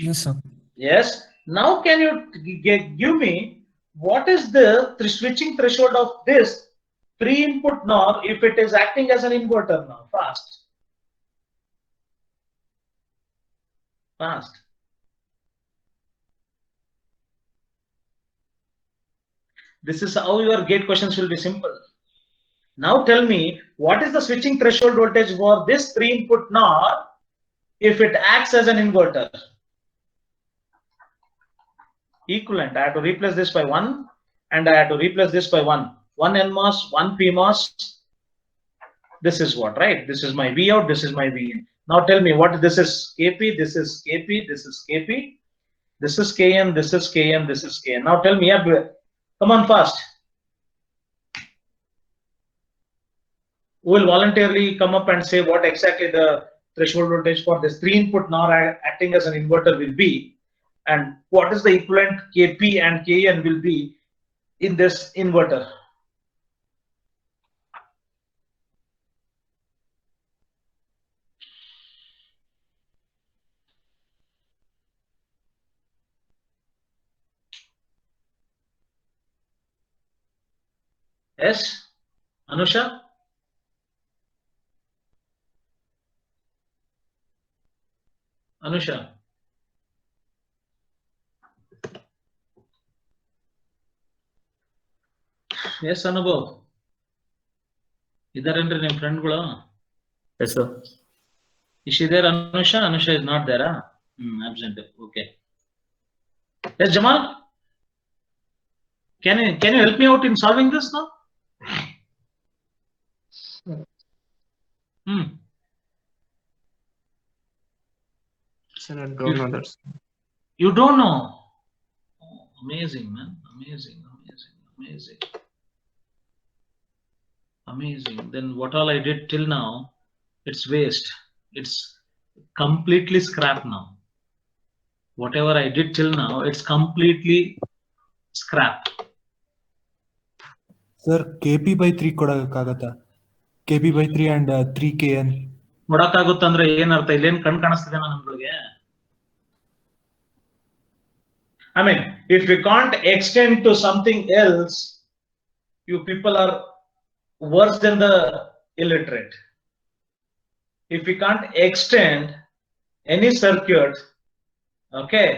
Yes, sir.
Yes. Now can you give me what is the switching threshold of this 3-input NOR if it is acting as an inverter now? Fast. Fast. This is how your gate questions will be simple. Now tell me what is the switching threshold voltage for this 3-input NOR if it acts as an inverter? Equivalent. I have to replace this by 1 and I have to replace this by 1. 1 NMOS, 1 PMOS. This is what, right? This is my V out, this is my V in. Now tell me what this is KP, this is KP, this is KP, this is KN, this is KN, this is KN. Now tell me, come on fast. Who will voluntarily come up and say what exactly the threshold voltage for this 3-input NOR acting as an inverter will be, and what is the equivalent KP and KN will be in this inverter? Yes, Anusha? Anusha? Yes, Anubhav. ಇದಾರೇನ್ರಿ ನಿಮ್ ಫ್ರೆಂಡ್ಗಳು?
Yes, sir.
Is she there, Anusha? Anusha is not there, huh? Absent. Okay. Yes, Jamal? Can you help me out in solving this now?
Sir, I don't know that.
You don't know? Oh, amazing, man. Amazing, amazing, amazing. Amazing. Then what all I did till now, it's waste. It's completely scrap now. Whatever I did till now, it's completely scrap.
Sir, KP by 3 ಕೊಡಕ್ಕಾಗತ್ತಾ? KP by 3 and 3 KN.
ಕೊಡಕ್ಕಾಗುತ್ತಂದ್ರೆ ಏನರ್ಥ? ಇಲ್ಲೇನ್ ಕಣ್ ಕಾಣಿಸ್ತಿದೆ ನಮ್ಗಳಿಗೆ? I mean, if we can't extend to something else, you people are worse than the illiterate. If we can't extend any circuit, okay,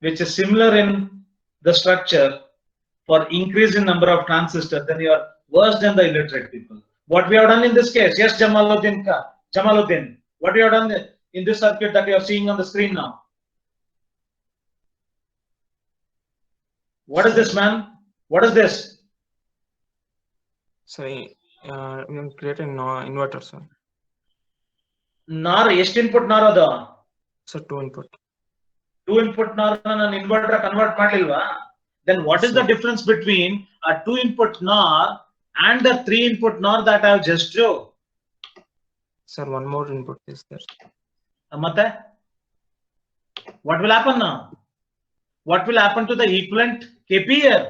which is similar in the structure for increase in number of transistors, then you are worse than the illiterate people. What we have done in this case? Yes, Jamaluddin, what we have done in this circuit that you are seeing on the screen now? What is this, man? What is this?
So, I'm creating inverter, sir.
NOR, ಎಷ್ಟು input NOR ಅದು?
So 2 input.
2 input NOR ನಾನು inverter convert ಮಾಡಲಿಲ್ವಾ? Then what is the difference between a 2 input NOR and the 3 input NOR that I have just drew?
Sir, one more input is there.
ಮತ್ತೆ? What will happen now? What will happen to the equivalent KP here?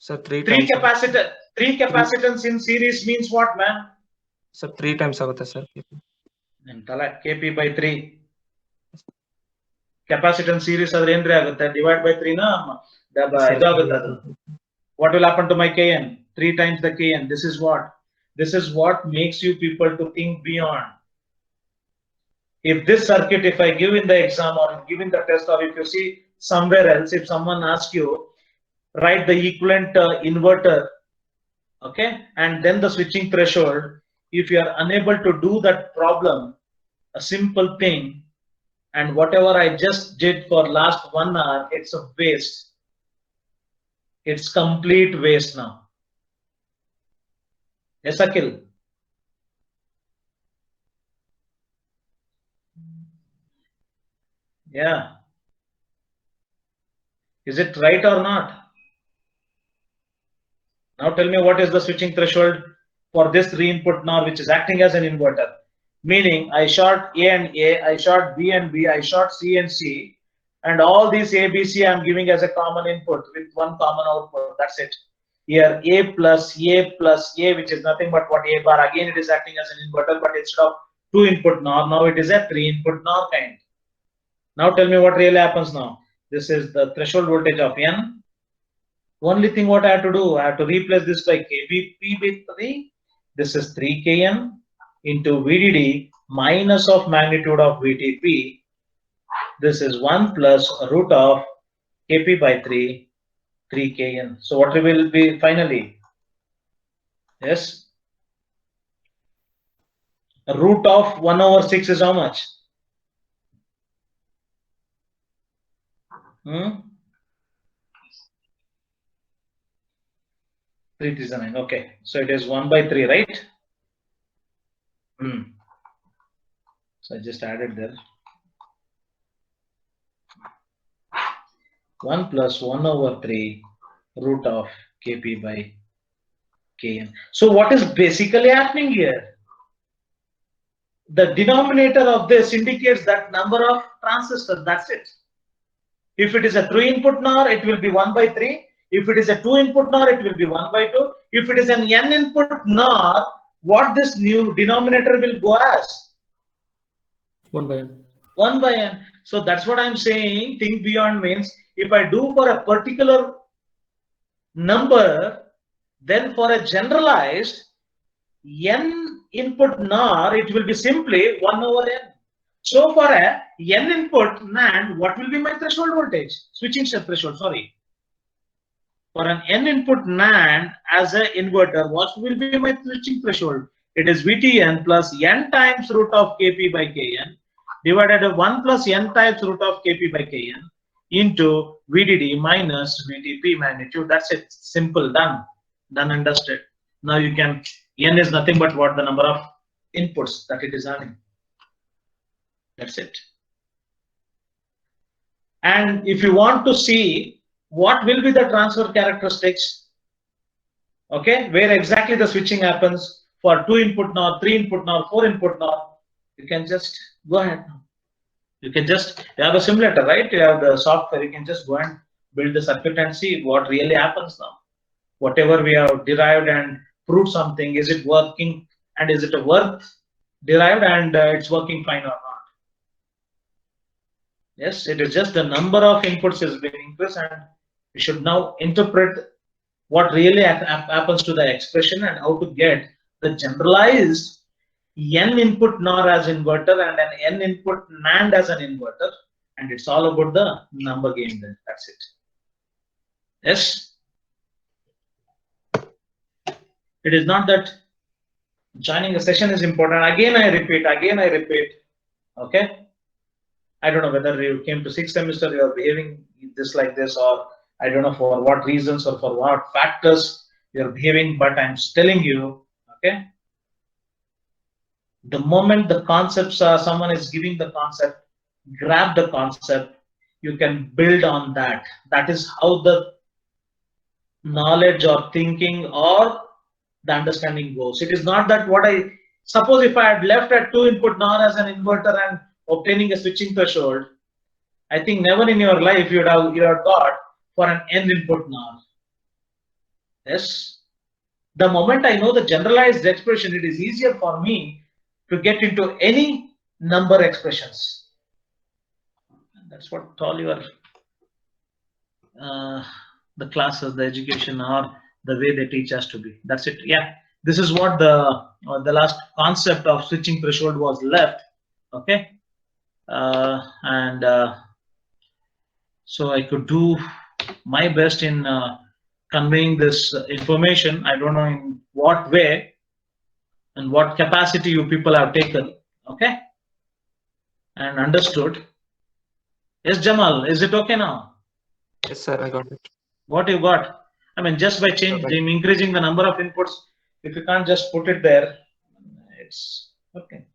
So 3
capacitor, 3 capacitance in series means what, man?
So 3 times ಆಗುತ್ತೆ sir.
KP by 3. Capacitance series ಆದ್ರೆ ಏನ್ರಿ ಆಗುತ್ತೆ? Divide by 3 na ಇದು ಆಗುತ್ತೆ ಅದು. What will happen to my KN? 3 times the KN. This is what? This is what makes you people to think beyond. If this circuit, if I give in the exam or give in the test, or if you see somewhere else, if someone asks you, write the equivalent inverter, okay, and then the switching threshold, if you are unable to do that problem, a simple thing, and whatever I just did for last 1 hour, it's a waste. It's complete waste now. Yes, Akhil? Yeah. Is it right or not? Now tell me what is the switching threshold for this 3-input NOR which is acting as an inverter. Meaning I short A and A, I short B and B, I short C and C, and all these A, B, C I am giving as a common input with one common output. That's it. Here A plus A, which is nothing but what A bar, again it is acting as an inverter, but instead of 2-input NOR, now it is a 3-input NOR kind. Now tell me what really happens now. This is the threshold voltage of N. Only thing what I have to do, I have to replace this by kVp by 3. This is 3 Kn into VDD minus of magnitude of VTP. This is 1 plus root of Kp by 3, 3 Kn. So what will be finally? Yes. Root of 1 over 6 is how much? Hmm? 339. Okay. So it is 1 by 3, right? So I just added there. 1 plus 1 over 3 root of Kp by Kn. So what is basically happening here? The denominator of this indicates that number of transistors. That's it. If it is a 3 input NOR, it will be 1 by 3. If it is a 2 input NOR, it will be 1 by 2. If it is an n input NOR, what this new denominator will go as?
1 by n.
1 by n. So that's what I'm saying. Think beyond means if I do for a particular number, then for a generalized n input NOR, it will be simply 1 over n. So for a n input NAND, what will be my threshold voltage? Switching step threshold, sorry. For an n input NAND as an inverter, what will be my switching threshold? It is VTN plus n times root of Kp by Kn divided by 1 plus n times root of Kp by Kn into VDD minus VTP magnitude. That's it. Simple. Done. Done and dusted. Now you can, n is nothing but what the number of inputs that it is having. That's it. And if you want to see what will be the transfer characteristics, okay, where exactly the switching happens for 2 input NOR, 3 input NOR, 4 input NOR, you can just go ahead. You can just, you have a simulator, right? You have the software, you can just go and build the circuit and see what really happens now. Whatever we have derived and proved something, is it working and is it a worth derived and it's working fine or not? Yes, it is just the number of inputs has been increased and we should now interpret what really happens to the expression and how to get the generalized n input NOR as inverter and an n input NAND as an inverter, and it's all about the number game then. That's it. Yes. It is not that joining a session is important. Again, I repeat. Okay. I don't know whether you came to 6th semester, you are behaving this like this, or I don't know for what reasons or for what factors you are behaving, but I'm telling you, okay. The moment the concepts are, someone is giving the concept, grab the concept, you can build on that. That is how the knowledge or thinking or the understanding goes. It is not that what I, suppose if I had left at 2 input NOR as an inverter and obtaining a switching threshold, I think never in your life you would have got for an n input NOR. Yes. The moment I know the generalized expression, it is easier for me to get into any number expressions. And that's what all your the classes, the education, or the way they teach us to be. That's it. Yeah, this is what the last concept of switching threshold was left. Okay, so I could do my best in conveying this information. I don't know in what way and what capacity you people have taken, okay, and understood. Yes, Jamal, is it okay now?
Yes, sir, I got it.
What you got? I mean, just by increasing the number of inputs, if you can't just put it there, it's okay.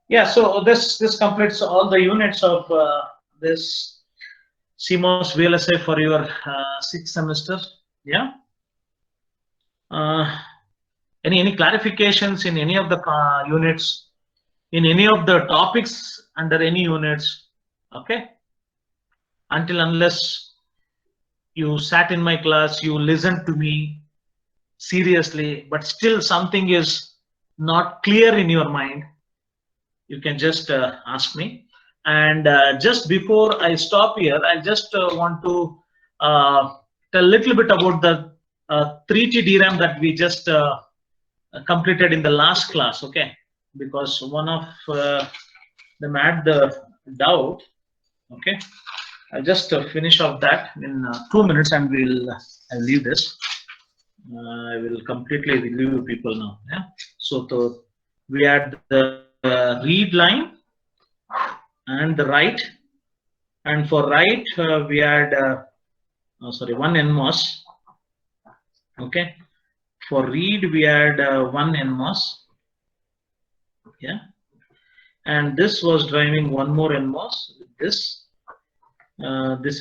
Yeah, so this completes all the units of this CMOS VLSI for your 6th semester. Yeah. Any clarifications in any of the units, in any of the topics under any units? Okay. Unless you sat in my class, you listened to me seriously, but still something is not clear in your mind, you can just ask me. And just before I stop here, I just want to tell a little bit about the 3T DRAM that we just completed in the last class, okay? Because one of them had the doubt, okay? I'll just finish off that in 2 minutes, and I'll leave this. I will completely leave people now. Yeah. So we had the read line and the write, and for write we had one NMOS. Okay. For read we had one NMOS. Yeah. And this was driving one more NMOS. This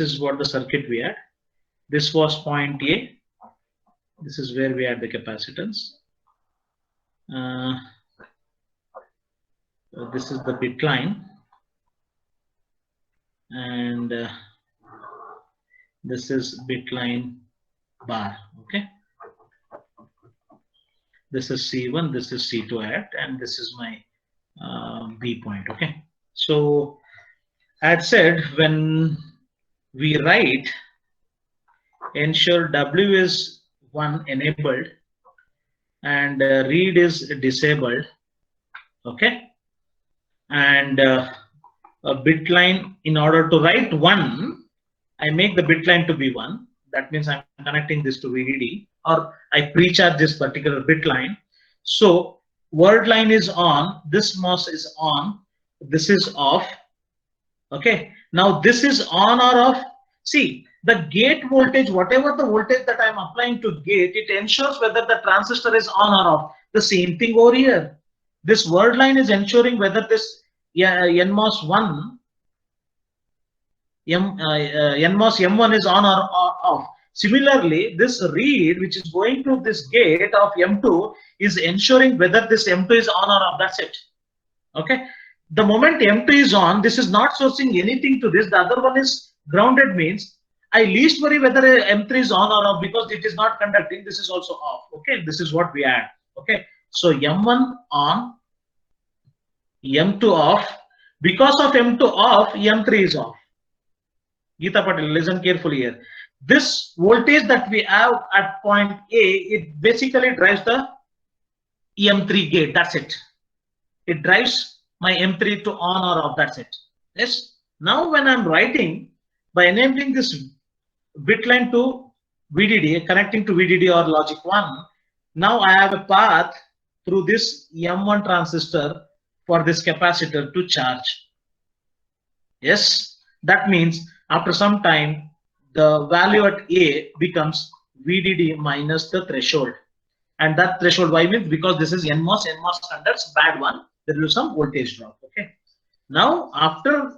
is what the circuit we had. This was point A. This is where we had the capacitance. This is the bit line, and this is bit line bar. Okay. This is C1, this is C2 at, and this is my B point. Okay. So I had said when we write, ensure W is 1 enabled and read is disabled. Okay. And a bit line, in order to write 1, I make the bit line to be 1. That means I'm connecting this to VDD, or I pre-charge this particular bit line. So word line is on, this MOS is on, this is off. Okay. Now this is on or off. See, the gate voltage, whatever the voltage that I'm applying to gate, it ensures whether the transistor is on or off. The same thing over here. This word line is ensuring whether this NMOS 1, NMOS M1 is on or off. Similarly, this read, which is going to this gate of M2, is ensuring whether this M2 is on or off. That's it. Okay. The moment M2 is on, this is not sourcing anything to this. The other one is grounded, means I least worry whether M3 is on or off, because it is not conducting. This is also off. Okay. This is what we add. Okay. So M1 on, M2 off. Because of M2 off, M3 is off. Geeta Patil, listen carefully here. This voltage that we have at point A, it basically drives the M3 gate. That's it. It drives my M3 to on or off. That's it. Yes. Now when I'm writing, by enabling this bit line to VDD, connecting to VDD or logic 1, now I have a path through this M1 transistor for this capacitor to charge. Yes. That means after some time, the value at A becomes VDD minus the threshold. And that threshold, why? Means because this is NMOS conducts bad one, there will be some voltage drop. Okay. Now after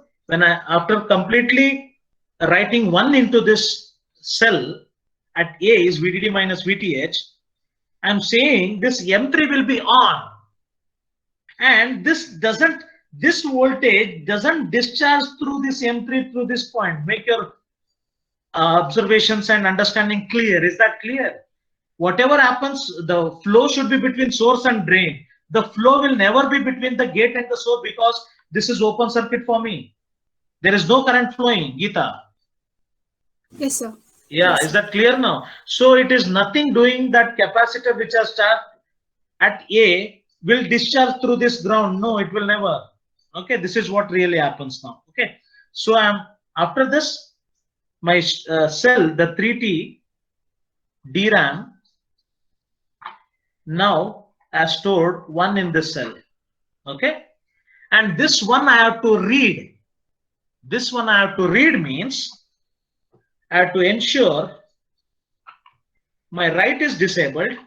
completely writing 1 into this cell at A is VDD minus VTH, I'm saying this M3 will be on, and this voltage doesn't discharge through this M3 through this point. Make your observations and understanding clear. Is that clear? Whatever happens, the flow should be between source and drain. The flow will never be between the gate and the source, because this is open circuit for me. There is no current flowing. Geeta.
Yes, sir.
Yeah,
Yes.
is that clear now? So it is nothing doing that capacitor which has charged at A will discharge through this ground. No, it will never. Okay, this is what really happens now. Okay, so after this, my cell, the 3T DRAM, now has stored 1 in this cell. Okay, and this one I have to read. This one I have to read means I have to ensure my write is disabled,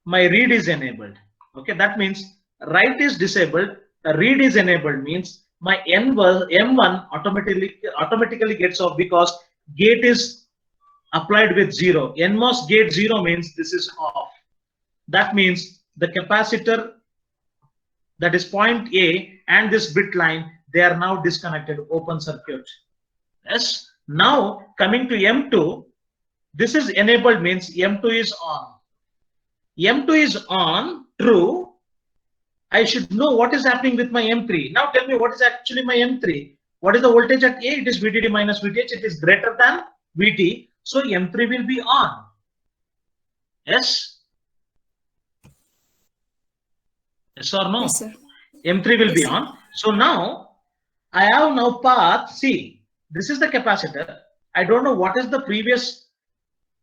my read is enabled. Okay, that means write is disabled, read is enabled, means my M1 automatically gets off because gate is applied with 0. NMOS gate 0 means this is off. That means the capacitor, that is point A, and this bit line, they are now disconnected, open circuit. Yes. Now coming to M2, this is enabled, means M2 is on. M2 is on, true, I should know what is happening with my M3. Now tell me what is actually my M3. What is the voltage at A? It is VDD minus VTH. It is greater than VT. So M3 will be on. Yes? Yes or no?
Yes, sir.
M3 will be
Yes, sir.
on. So now I have now path C. This is the capacitor. I don't know what is the previous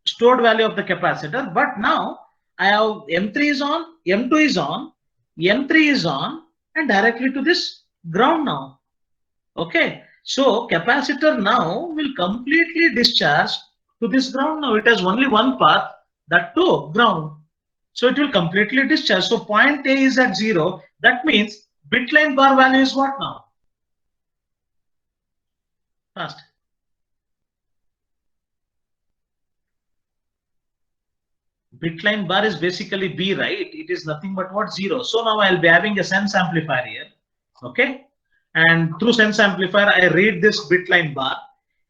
stored value of the capacitor, but now I have M3 is on, M2 is on, M3 is on, and directly to this ground now. Okay. So capacitor now will completely discharge to this ground now. It has only one path, that too ground. So it will completely discharge. So point A is at 0. That means bit line bar value is what now? Fast. Bit line bar is basically B, right? It is nothing but what? 0. So now I'll be having a sense amplifier here. Okay. And through sense amplifier, I read this bit line bar.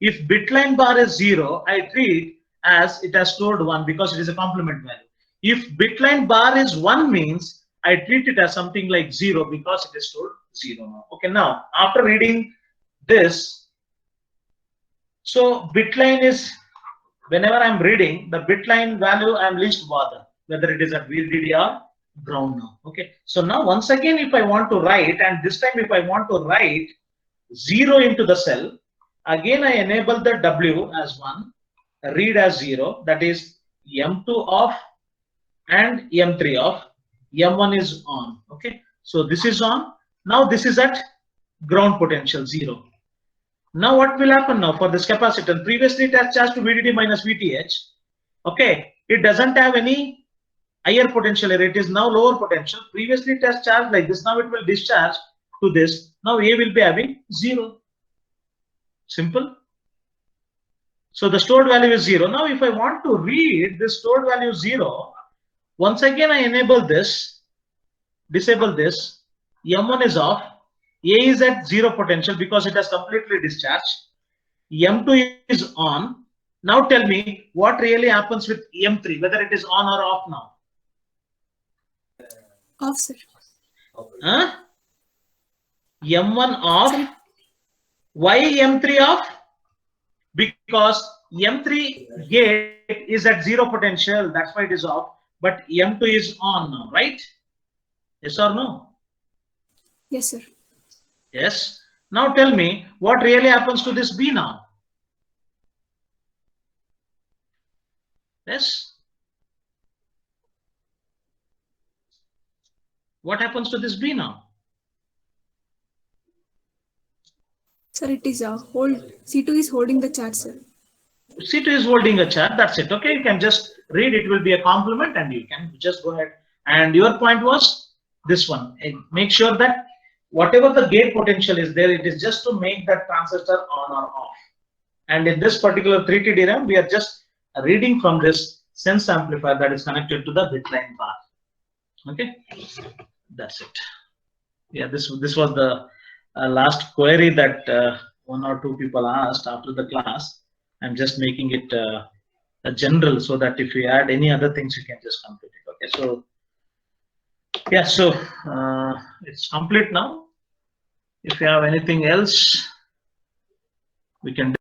If bit line bar is 0, I treat as it has stored 1 because it is a complement value. If bit line bar is 1 means I treat it as something like 0 because it is stored 0 now. Okay, now after reading this, so bit line is, whenever I'm reading the bit line value, I'm least bother whether it is at VDD or ground now. Okay, so now once again, if I want to write, and this time if I want to write 0 into the cell, again I enable the W as 1, read as 0, that is M2 off and M3 off, M1 is on. Okay, so this is on. Now this is at ground potential 0. Now what will happen now for this capacitor? Previously it has charged to VDD minus VTH. Okay, it doesn't have any higher potential here. It is now lower potential. Previously it has charged like this. Now it will discharge to this. Now A will be having 0. Simple. So the stored value is 0. Now if I want to read this stored value 0, once again I enable this, disable this, M1 is off, A is at 0 potential because it has completely discharged, M2 is on. Now tell me what really happens with M3, whether it is on or off now.
Off, sir.
Huh? M1 off.
Sorry.
Why M3 off? Because M3 gate is at 0 potential, that's why it is off. But M2 is on now, right? Yes or no?
Yes, sir.
Yes. Now tell me what really happens to this B now? Yes. What happens to this B now?
Sir, it is C2 is holding the charge, sir.
C2 is holding a charge, that's it. Okay, you can just read, it will be a complement and you can just go ahead. And your point was this one. Make sure that whatever the gate potential is there, it is just to make that transistor on or off. And in this particular 3T DRAM, we are just reading from this sense amplifier that is connected to the bitline bar. Okay, that's it. Yeah, this was the last query that one or two people asked after the class. I'm just making it a general so that if you add any other things, you can just complete it. Okay, so yeah, so it's complete now. If you have anything else, we can